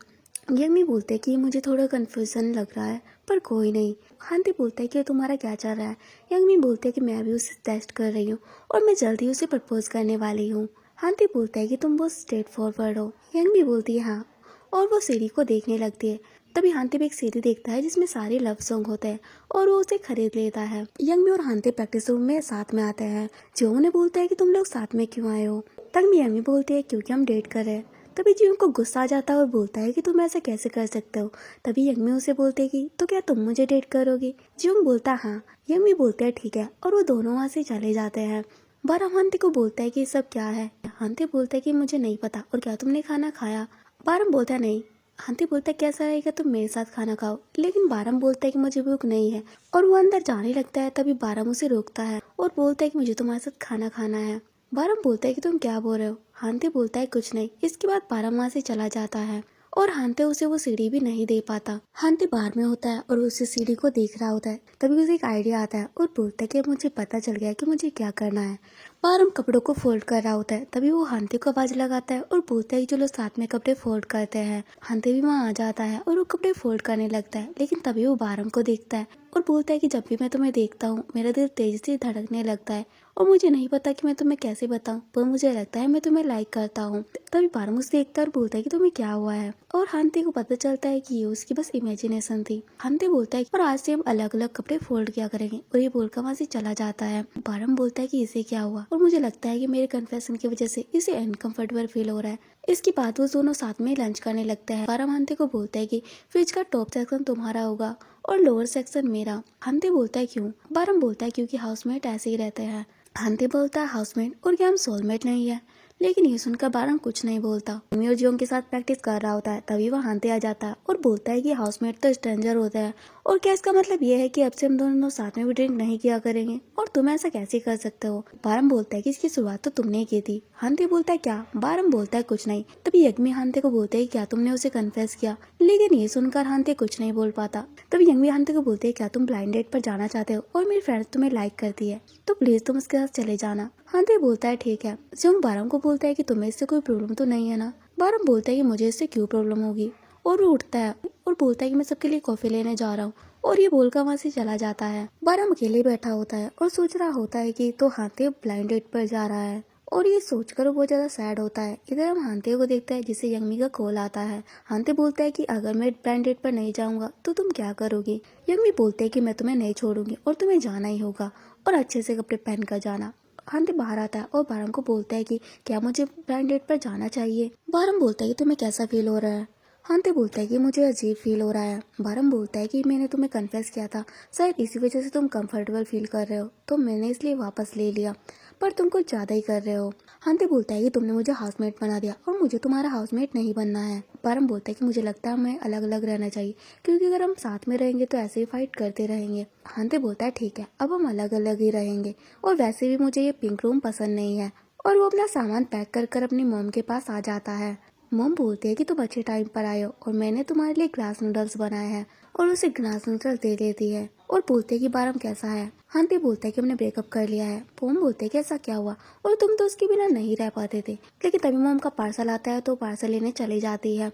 यंगमी बोलते है कि मुझे थोड़ा कन्फ्यूजन लग रहा है, पर कोई नहीं। हांते बोलता है कि तुम्हारा क्या चल रहा है। यंगमी बोलते है कि मैं भी उसे टेस्ट कर रही हूँ और मैं जल्दी उसे प्रपोज करने वाली हूँ। हांते बोलता है कि तुम बहुत स्ट्रेट फॉरवर्ड हो। यंगमी बोलती है हाँ, और वो सीडी को देखने लगती है। तभी हांते भी एक सीडी देखता है जिसमें सारे लव सॉन्ग होते हैं, और वो उसे खरीद लेता है। यंगमी और हांते प्रैक्टिस रूम में साथ में आते हैं। जो उन्हें बोलता है कि तुम लोग साथ में क्यों आए हो। तभी यंगमी बोलती है क्योंकि हम डेट कर रहे हैं। तभी जीवन को गुस्सा आ जाता है और बोलता है कि तुम ऐसा कैसे कर सकते हो। तभी यंगमी उसे बोलते है कि तो क्या तुम मुझे डेट करोगे। जीवन बोलता है हाँ। यंगमी बोलते है ठीक है, और वो दोनों वहाँ से चले जाते हैं। बारम हांते को बोलता है कि ये सब क्या है। हांते बोलता है कि मुझे नहीं पता, और क्या तुमने खाना खाया। बारम बोलता है नहीं। हांते बोलता है कैसा रहेगा तुम मेरे साथ खाना खाओ, लेकिन बारम बोलता है कि मुझे भूख नहीं है, और वो अंदर जाने लगता है। तभी बारम उसे रोकता है और बोलता है कि मुझे तुम्हारे साथ खाना खाना है। बारम बोलता है कि तुम क्या बोल रहे हो। हांते बोलता है कुछ नहीं। इसके बाद बारम वहाँ से चला जाता है, और हांते उसे वो सीढ़ी भी नहीं दे पाता। हांते बाहर में होता है और उसे सीढ़ी को देख रहा होता है। तभी उसे एक आइडिया आता है और बोलता है कि मुझे पता चल गया कि मुझे क्या करना है। बारम कपड़ों को फोल्ड कर रहा होता है। तभी वो हांते को आवाज लगाता है और बोलता है कि चलो साथ में कपड़े फोल्ड करते हैं। हांते भी वहाँ आ जाता है और वो कपड़े फोल्ड करने लगता है, लेकिन तभी वो बारम को देखता है और बोलता है कि जब भी मैं तुम्हें देखता हूँ मेरा दिल तेजी से धड़कने लगता है, और मुझे नहीं पता कि मैं तुम्हें कैसे बताऊं, पर मुझे लगता है मैं तुम्हें लाइक करता हूँ। तभी बारम उसे देखता है और बोलता है कि तुम्हें क्या हुआ है, और हांते को पता चलता है कि ये उसकी बस इमेजिनेशन थी। हांते बोलता है और आज से हम अलग अलग कपड़े फोल्ड किया करेंगे, और ये बोलकर वहाँ से चला जाता है। बारम बोलता है कि इसे क्या हुआ, और मुझे लगता है कि मेरे कन्फेशन की वजह से इसे अनकंफर्टेबल फील हो रहा है। इसके बाद वो दोनों साथ में लंच करने लगते हैं। बारम हांते को बोलता है कि फ्रिज का टॉप सेक्शन तुम्हारा होगा और लोअर सेक्शन मेरा। हांते बोलता है क्यों। बारम बोलता है क्योंकि हाउसमेट ऐसे ही रहते हैं। हांते बोलता है हाउसमेट, और क्या हम सोलमेट नहीं है। लेकिन ये सुनकर बारम कुछ नहीं बोलता। मम्मी और जियोंग के साथ प्रैक्टिस कर रहा होता है। तभी वह हांते आ जाता है और बोलता है कि हाउसमेट तो स्ट्रेंजर होता है, और क्या इसका मतलब ये है कि अब से हम दोनों साथ में भी ड्रिंक नहीं किया करेंगे, और तुम ऐसा कैसे कर सकते हो। बारम बोलता है कि इसकी शुरुआत तो तुमने की थी। हांते बोलता है क्या। बारम बोलता है कुछ नहीं। तभी यंगमी हांते को बोलते है क्या तुमने उसे कन्फेस किया, लेकिन ये सुनकर हांते कुछ नहीं बोल पाता। तभी यंगमी हांते को बोलते है क्या तुम ब्लाइंड डेट पर जाना चाहते हो, और मेरी फ्रेंड तुम्हें लाइक करती है, तो प्लीज तुम उसके साथ चले जाना। हांते बोलता है ठीक है। जियोंग बारम को बोलता है कि तुम्हें इससे कोई प्रॉब्लम तो नहीं है ना। बारम बोलता है कि मुझे इससे क्यों प्रॉब्लम होगी, और वो उठता है और बोलता है कि मैं सबके लिए कॉफी लेने जा रहा हूँ, और ये बोलकर वहाँ से चला जाता है। बारम अकेले बैठा होता है और सोच रहा होता है कि तो हांते ब्लाइंड डेट पर जा रहा है, और ये सोचकर वो बहुत ज्यादा सैड होता है। इधर हम हांते को देखते हैं जिसे यंगमी का कॉल आता है। हांते बोलता है कि अगर मैं ब्लाइंड डेट पर नहीं जाऊंगा तो तुम क्या करोगी। यंगमी बोलते है कि मैं तुम्हें नहीं छोड़ूंगी और तुम्हें जाना ही होगा, और अच्छे से कपड़े पहन कर जाना। हांते बाहर आता है और बारम को बोलता है कि क्या मुझे ब्लाइंड डेट पर जाना चाहिए। बारम बोलता है कि तुम्हें कैसा फील हो रहा है। हांते बोलता है कि मुझे अजीब फील हो रहा है। बारम बोलता है कि मैंने तुम्हें कन्फेस किया था, शायद इसी वजह से तुम कंफर्टेबल फील कर रहे हो, तो मैंने इसलिए वापस ले लिया, पर तुम कुछ ज्यादा ही कर रहे हो। हांते बोलता है कि तुमने मुझे हाउसमेट बना दिया, और मुझे तुम्हारा हाउसमेट नहीं बनना है। बारम बोलता है कि मुझे लगता है हमें अलग अलग रहना चाहिए, क्योंकि अगर हम साथ में रहेंगे तो ऐसे ही फाइट करते रहेंगे। हांते बोलता है ठीक है, अब हम अलग अलग ही रहेंगे, और वैसे भी मुझे ये पिंक रूम पसंद नहीं है। और वो अपना सामान पैक कर कर अपनी मॉम के पास आ जाता है। मॉम बोलती है कि तुम अच्छे टाइम पर आए हो, और मैंने तुम्हारे लिए ग्लास नूडल्स बनाए हैं, और उसे ग्लास नूडल्स दे देती है, और बोलते है कि बारम कैसा है। हांते बोलता है कि हमने ब्रेकअप कर लिया है। मॉम बोलते है कि ऐसा क्या हुआ, और तुम तो उसके बिना नहीं रह पाते थे। लेकिन तभी मॉम का पार्सल आता है तो पार्सल लेने चली जाती है।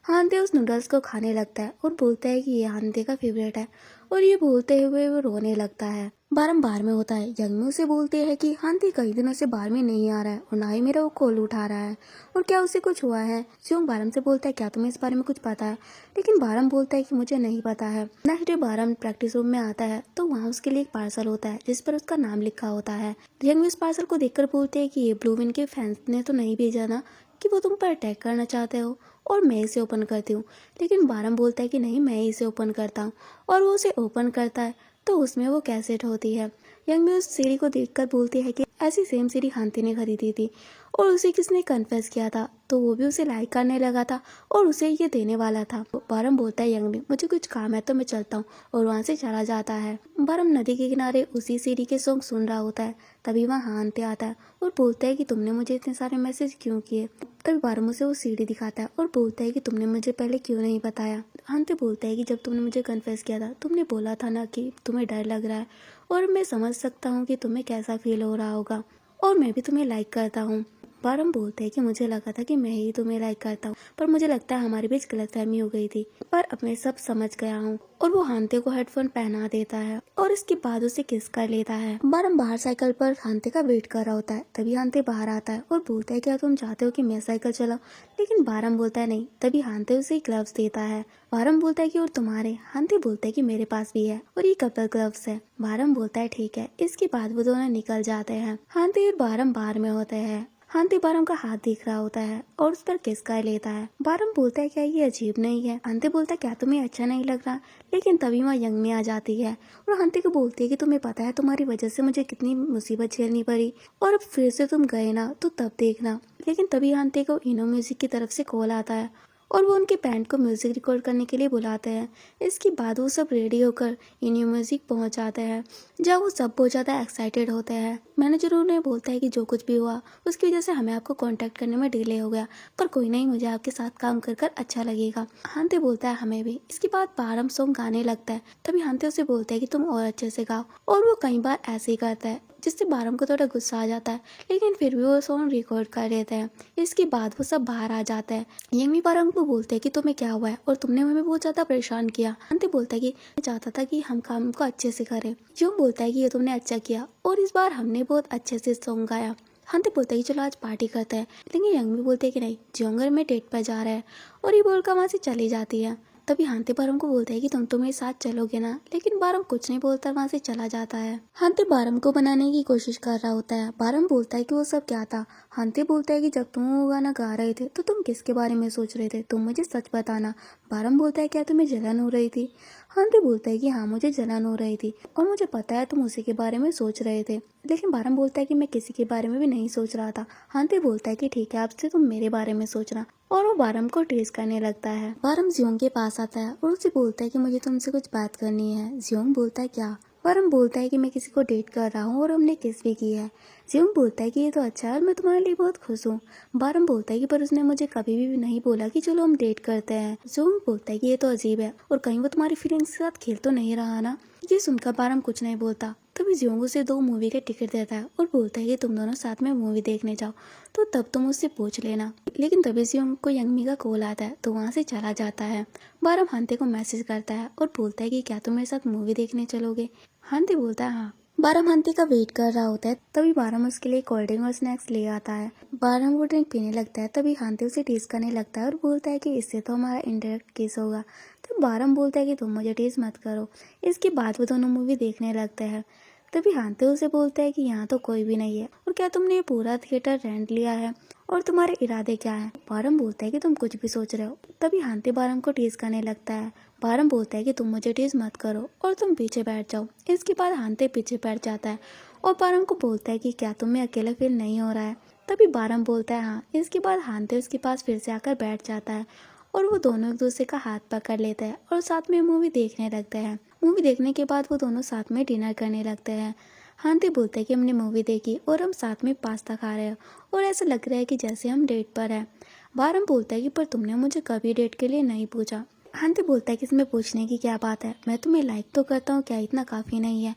हानते उस नूडल्स को खाने लगता है और बोलता है कि ये हानते का फेवरेट है, और ये बोलते हुए वो रोने लगता है। बारम बार में होता है। यंगमी उसे बोलते हैं कि हानते कई दिनों से बार में नहीं आ रहा है और ना ही मेरा वो कॉल उठा रहा है, और क्या उसे कुछ हुआ है। जियोंग बारम से बोलता है क्या तुम्हें इस बारे में कुछ पता है, लेकिन बारम बोलता है कि मुझे नहीं पता है। नेक्स्ट डे बारम प्रैक्टिस रूम में आता है तो वहाँ उसके लिए एक पार्सल होता है जिस पर उसका नाम लिखा होता है। यंगमी उस पार्सल को देखकर बोलते हैं कि ये ब्लू विन के फैंस ने तो नहीं भेजा ना कि वो तुम पर अटैक करना चाहते हो और मैं इसे ओपन करती हूँ। लेकिन बारम बोलता है कि नहीं, मैं इसे ओपन करता हूँ, और वो उसे ओपन करता है तो उसमें वो कैसेट होती है। यंगमी उस सीडी को देखकर बोलती है कि ऐसी सेम सीडी हांती ने खरीदी थी और उसे किसने कन्फेस किया था, तो वो भी उसे लाइक करने लगा था और उसे ये देने वाला था। बारम बोलता है यंगमी मुझे कुछ काम है तो मैं चलता हूँ, और वहाँ से चला जाता है। बारम नदी के किनारे उसी सीडी के सॉन्ग सुन रहा होता है। तभी वहाँ हांते आता है और बोलता है कि तुमने मुझे इतने सारे मैसेज क्यों किए। तभी बारम उसे वो सीडी दिखाता है और बोलता है कि तुमने मुझे पहले क्यों नहीं बताया। हांते बोलता है कि जब तुमने मुझे कन्फेस किया था तुमने बोला था ना कि तुम्हें डर लग रहा है, और मैं समझ सकता हूँ कि तुम्हें कैसा फील हो रहा होगा, और मैं भी तुम्हें लाइक करता हूँ। बारम बोलते हैं कि मुझे लगा था कि मैं ही तुम्हें लाइक करता हूँ, पर मुझे लगता है हमारे बीच गलतफहमी हो गई थी, पर अब मैं सब समझ गया हूँ। और वो हांते को हेडफोन पहना देता है और इसके बाद उसे किस कर लेता है। बारम बाहर साइकिल पर हांते का वेट कर रहा होता है। तभी हांते बाहर आता है और बोलता है क्या तुम चाहते हो कि मैं साइकिल चलाऊं, लेकिन बारम बोलता है नहीं। तभी हांते उसे ग्लव्स देता है। बारम बोलता है कि और तुम्हारे। हांते बोलता है कि मेरे पास भी है और ये कपल ग्लव्स है। बारम बोलता है ठीक है। इसके बाद वो दोनों निकल जाते हैं। हांते और बारम बाहर में होते हैं। हांते बारम का हाथ देख रहा होता है और उस पर किस कर लेता है। बारम बोलता है क्या ये अजीब नहीं है। हांते बोलता है क्या तुम्हें अच्छा नहीं लग रहा, लेकिन तभी वहाँ यंगमी आ जाती है और हांते को बोलती है कि तुम्हें पता है तुम्हारी वजह से मुझे कितनी मुसीबत झेलनी पड़ी, और अब फिर से तुम गए ना तो तब देखना। लेकिन तभी हांते को इनो म्यूजिक की तरफ से कॉल आता है और वो उनके बैंड को म्यूजिक रिकॉर्ड करने के लिए बुलाते हैं। इसके बाद वो सब रेडी होकर इनो म्यूजिक पहुंच जाते हैं, जहाँ वो सब बहुत ज़्यादा एक्साइटेड होते हैं। मैनेजर उन्हें बोलता है कि जो कुछ भी हुआ उसकी वजह से हमें आपको कांटेक्ट करने में डिले हो गया, पर कोई नहीं, मुझे आपके साथ काम कर कर अच्छा लगेगा। हांते बोलता है हमें भी। इसके बाद बारम सॉन्ग गाने लगता है। तभी हांते उसे बोलता है कि तुम और अच्छे से गाओ, और वो कई बार ऐसे ही करता है जिससे बारम को थोड़ा गुस्सा आ जाता है, लेकिन फिर भी वो सॉन्ग रिकॉर्ड कर लेते हैं। इसके बाद वो सब बाहर आ जाते हैं। यंगमी बारम को बोलते हैं कि तुम्हें क्या हुआ है और तुमने हमें बहुत ज्यादा परेशान किया। हांते बोलता है कि मैं चाहता था कि हम काम को अच्छे से करें। जो बोलता है कि ये तुमने अच्छा किया और इस बार हमने बहुत अच्छे से सॉन्ग गाया। हांते बोलता है कि चलो आज पार्टी करते हैं, लेकिन यंगमी बोलते है कि नहीं, जियोंगर में डेट पर जा रहा है, और ये बोलकर वहाँ से चली जाती है। तभी हांते बारम को बोलता है कि तुम मेरे साथ चलोगे ना, लेकिन बारम कुछ नहीं बोलता वहाँ से चला जाता है। हांते बारम को बनाने की कोशिश कर रहा होता है। बारम बोलता है कि वो सब क्या था। हांते बोलता है कि जब तुम वो गाना गा रहे थे तो तुम किसके बारे में सोच रहे थे, तुम मुझे सच बताना। बारम बोलता है क्या तुम्हें जलन हो रही थी। हांते बोलता है कि हाँ, मुझे जलन हो रही थी और मुझे पता है तुम उसी के बारे में सोच रहे थे, लेकिन बारम बोलता है कि मैं किसी के बारे में भी नहीं सोच रहा था। हांते बोलता है कि ठीक है, आपसे तुम मेरे बारे में सोचना, और वो बारम को टेस्ट करने लगता है। बारम जियोंग के पास आता है और उसे बोलता है कि मुझे तुमसे कुछ बात करनी है। जियोंग बोलता है क्या। बारम बोलता है कि मैं किसी को डेट कर रहा हूँ और हमने किस भी की है। जियोंग बोलता है कि ये तो अच्छा है और मैं तुम्हारे लिए बहुत खुश हूँ। बारम बोलता है कि पर उसने मुझे कभी भी नहीं बोला कि चलो हम डेट करते हैं। जियोंग बोलता है कि ये तो अजीब है और कहीं वो तुम्हारी फीलिंग्स के साथ खेल तो नहीं रहा ना। ये सुनकर बारम कुछ नहीं बोलता। तभी जियोंग उसे 2 मूवी के टिकट देता है और बोलता है कि तुम दोनों साथ में मूवी देखने जाओ, तो तब तुम उससे पूछ लेना। लेकिन तभी जियोंग को यंगमी का कॉल आता है तो वहाँ से चला जाता है। बारम हांते को मैसेज करता है और बोलता है कि क्या तुम मेरे साथ मूवी देखने चलोगे। हांते बोलता है हाँ। बारम हांते का वेट कर रहा होता है। तभी बारम उसके लिए कोल्ड ड्रिंक और स्नैक्स ले आता है। बारम वो ड्रिंक पीने लगता है। तभी हांते उसे टेस्ट करने लगता है और बोलता है कि इससे तो हमारा इंडायरेक्ट केस होगा। तो बारम बोलता है कि तुम मुझे टेस्ट मत करो। इसके बाद वो दोनों मूवी देखने लगते हैं। तभी हांते उसे बोलता है कि यहाँ तो कोई भी नहीं है, और क्या तुमने ये पूरा थिएटर रेंट लिया है, और तुम्हारे इरादे क्या हैं। बारम बोलता है कि तुम कुछ भी सोच रहे हो। तभी हांते बारम को टीज करने लगता है। बारम बोलता है कि तुम मुझे टीज मत करो और तुम पीछे बैठ जाओ। इसके बाद हांते पीछे बैठ जाता है और बारम को बोलता है कि क्या तुम्हें अकेला फील नहीं हो रहा है। तभी बारम बोलता है हाँ। इसके बाद हांते उसके पास फिर से आकर बैठ जाता है और वो दोनों एक दूसरे का हाथ पकड़ लेते हैं और साथ में मूवी देखने लगते हैं। मूवी देखने के बाद वो दोनों साथ में डिनर करने लगते हैं। हांते बोलते हैं कि हमने मूवी देखी और हम साथ में पास्ता खा रहे हैं और ऐसा लग रहा है कि जैसे हम डेट पर हैं। बारम बोलता है कि पर तुमने मुझे कभी डेट के लिए नहीं पूछा। हांते बोलता है कि इसमें पूछने की क्या बात है, मैं तुम्हें लाइक तो करता हूँ, क्या इतना काफ़ी नहीं है।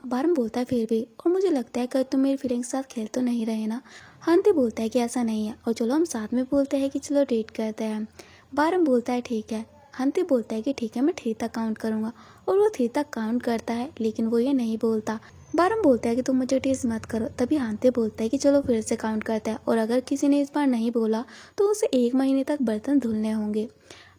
बारम बोलता है फिर भी, और मुझे लगता है कि तुम मेरी फीलिंग्स के साथ खेल तो नहीं रहे ना। हांते बोलता है कि ऐसा नहीं है, और चलो हम साथ में बोलते हैं कि चलो डेट करते हैं। बारम बोलता है ठीक है। हंते बोलता है कि ठीक है, मैं 3 तक काउंट करूँगा, और वो 3 तक काउंट करता है, लेकिन वो ये नहीं बोलता। बारम बोलता है कि तुम मुझे टीज मत करो। तभी हांते बोलता है कि चलो फिर से काउंट करते हैं, और अगर किसी ने इस बार नहीं बोला तो उसे 1 महीने तक बर्तन धुलने होंगे।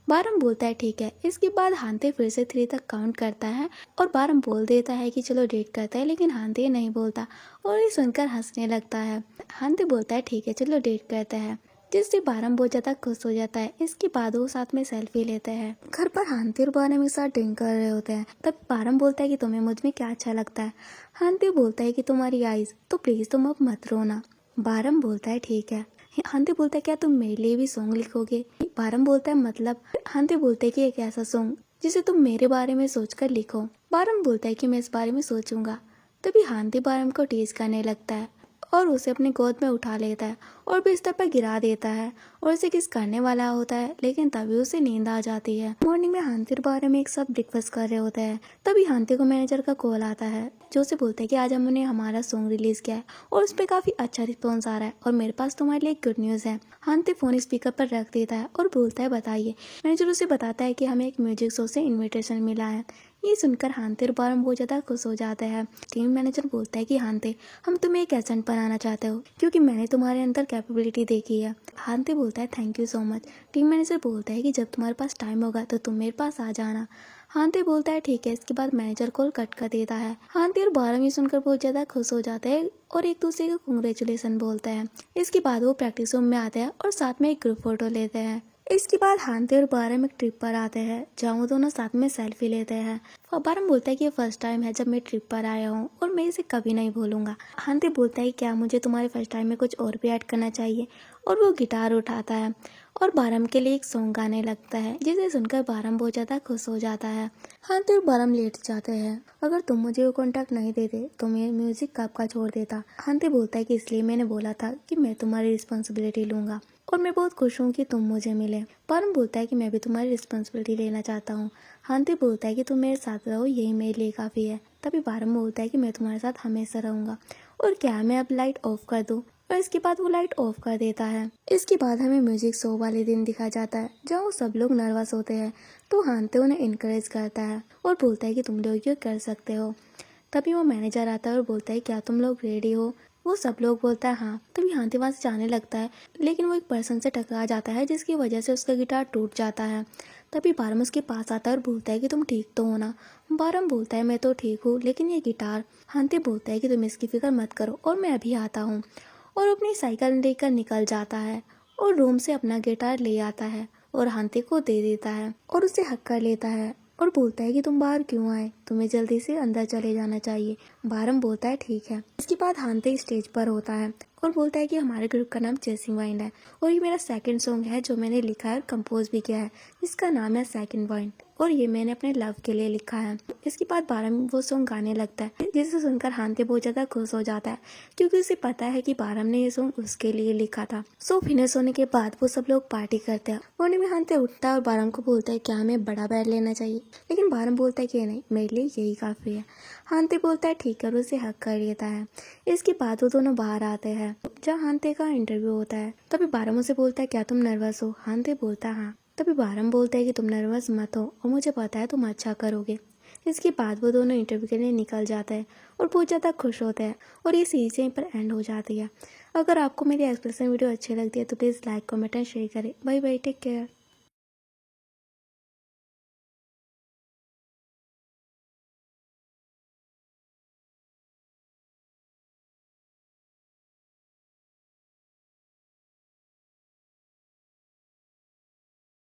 बारम बोलता है ठीक है। इसके बाद हांते फिर से 3 तक काउंट करता है, और बारम बोल देता है कि चलो डेट करते हैं, लेकिन हांते नहीं बोलता, और ये सुनकर हंसने लगता है। हांते बोलता है ठीक है, चलो डेट करते हैं, जिससे बारम बहुत ज़्यादा खुश हो जाता है। इसके बाद वो साथ में सेल्फी लेते हैं। घर पर हांते और बारम एक साथ ड्रिंक कर रहे होते हैं। तब बारम बोलता है कि तुम्हें मुझ में क्या अच्छा लगता है। हांते बोलता है कि तुम्हारी आइज, तो प्लीज़ तुम अब मत रोना। बारम बोलता है ठीक है। हांते बोलता है क्या तुम मेरे लिए भी सॉन्ग लिखोगे। बारम बोलता है मतलब। हांते बोलते है कि एक ऐसा सॉन्ग जिसे तुम मेरे बारे में सोचकर लिखो। बारम बोलता है कि मैं इस बारे में सोचूंगा। तभी हांते बारम को टीज करने लगता है, और उसे अपनी गोद में उठा लेता है और बिस्तर पर गिरा देता है, और उसे किस करने वाला होता है, लेकिन तभी उसे नींद आ जाती है। मॉर्निंग में हांते और बारम एक साथ ब्रेकफास्ट कर रहे होते हैं। तभी हांते को मैनेजर का कॉल आता है, जो उसे बोलता है कि आज हमने हमारा सॉन्ग रिलीज किया है, और उस पर काफी अच्छा रिस्पॉन्स आ रहा है, और मेरे पास तुम्हारे लिए गुड न्यूज है। हांते फोन स्पीकर पर रख देता है और बोलता है बताइए। मैनेजर उसे बताता है कि हमें एक म्यूजिक शो से इन्विटेशन मिला है। ये सुनकर हांते और बारम बहुत ज्यादा खुश हो जाते हैं। टीम मैनेजर बोलता है कि हांते, हम तुम्हें एक एजेंट बनाना चाहते हो, क्योंकि मैंने तुम्हारे अंदर कैपेबिलिटी देखी है। हांते बोलता है thank you so much. Team manager बोलता है कि जब तुम्हारे पास टाइम होगा तो तुम मेरे पास आ जाना। हांते बोलता है ठीक है। इसके बाद मैनेजर कॉल कट कर देता है। हांते और बारम ये सुनकर बहुत ज्यादा खुश हो जाते हैं और एक दूसरे को कांग्रेचुलेशन बोलते हैं। इसके बाद वो प्रैक्टिस रूम में आते हैं और साथ में एक ग्रुप फोटो लेते हैं। इसके बाद हांते और बारम एक ट्रिप पर आते हैं, जहाँ वो दोनों साथ में सेल्फी लेते हैं। और बारम बोलता है कि ये फर्स्ट टाइम है जब मैं ट्रिप पर आया हूँ, और मैं इसे कभी नहीं भूलूंगा। हांते बोलता है क्या मुझे तुम्हारे फर्स्ट टाइम में कुछ और भी ऐड करना चाहिए, और वो गिटार उठाता है और बारम के लिए एक सॉन्ग गाने लगता है, जिसे सुनकर बारम बहुत ज़्यादा खुश हो जाता है। हांते और बारम लेट जाते हैं। अगर तुम मुझे वो कॉन्टैक्ट नहीं देते तो मैं म्यूजिक कब का छोड़ देता। हांते बोलता है कि इसलिए मैंने बोला था कि मैं तुम्हारी रिस्पॉन्सिबिलिटी लूंगा, और मैं बहुत खुश हूँ कि तुम मुझे मिले। बारम बोलता है कि मैं भी तुम्हारी रिस्पॉन्सिबिलिटी लेना चाहता हूँ। हांते बोलता है कि तुम मेरे साथ रहो, यही मेरे लिए काफ़ी है। तभी बारम बोलता है कि मैं तुम्हारे साथ हमेशा रहूंगा, और क्या मैं अब लाइट ऑफ कर दूँ। और इसके बाद वो लाइट ऑफ कर देता है। इसके बाद हमें म्यूजिक शो वाले दिन दिखा जाता है, जहाँ वो सब लोग नर्वस होते हैं। तो हांते उन्हें इनकरेज करता है और बोलता है कि तुम लोग ये कर सकते हो। तभी वो मैनेजर आता है और बोलता है क्या तुम लोग रेडी हो। वो सब लोग बोलता है हाँ। तभी हांते वहाँ से जाने लगता है, लेकिन वो एक पर्सन से टकरा जाता है, जिसकी वजह से उसका गिटार टूट जाता है। तभी बारम उसके पास आता है और बोलता है कि तुम ठीक तो हो ना। बारम बोलता है मैं तो ठीक हूँ, लेकिन ये गिटार। हांते बोलता है कि तुम इसकी फिक्र मत करो, और मैं अभी आता हूँ। और अपनी साइकिल लेकर निकल जाता है, और रूम से अपना गिटार ले आता है और हांते को दे देता है, और उसे हक कर लेता है, और बोलता है कि तुम बाहर क्यों आए, तुम्हें जल्दी से अंदर चले जाना चाहिए। बारम बोलता है ठीक है। इसके बाद हांते स्टेज पर होता है और बोलता है कि हमारे ग्रुप का नाम चेसिंग वाइंड है, और ये मेरा सेकंड सॉन्ग है जो मैंने लिखा है और कंपोज भी किया है, जिसका नाम है सेकंड वाइंड, और ये मैंने अपने लव के लिए लिखा है। इसके बाद बारम वो सॉन्ग गाने लगता है, जिसे सुनकर हांते बहुत ज़्यादा खुश हो जाता है, क्योंकि उसे पता है कि बारम ने ये सॉन्ग उसके लिए लिखा था। सो फिनिश होने के बाद वो सब लोग पार्टी करते हैं। मॉर्निंग में हांते उठता है और बारम को बोलता है क्या हमें बड़ा बेड लेना चाहिए, लेकिन बारम बोलता है कि नहीं, मेरे लिए यही काफ़ी है। हांते बोलता है ठीक है, और उसे हक कर लेता है। इसके बाद वो दोनों बाहर आते हैं, जहाँ हांते का इंटरव्यू होता है। तभी बारम उसे बोलता है क्या तुम नर्वस हो। हांते बोलता है हाँ। तभी बारम बोलता है कि तुम नर्वस मत हो, और मुझे पता है तुम अच्छा करोगे। इसके बाद वो दोनों इंटरव्यू के लिए निकल जाते हैं और बहुत ज़्यादा खुश होते हैं, और ये सीरीज यहीं पर एंड हो जाती है। अगर आपको मेरी एक्सप्लेनेशन वीडियो अच्छी लगती है तो please like comment and share करें। Bye bye, take care.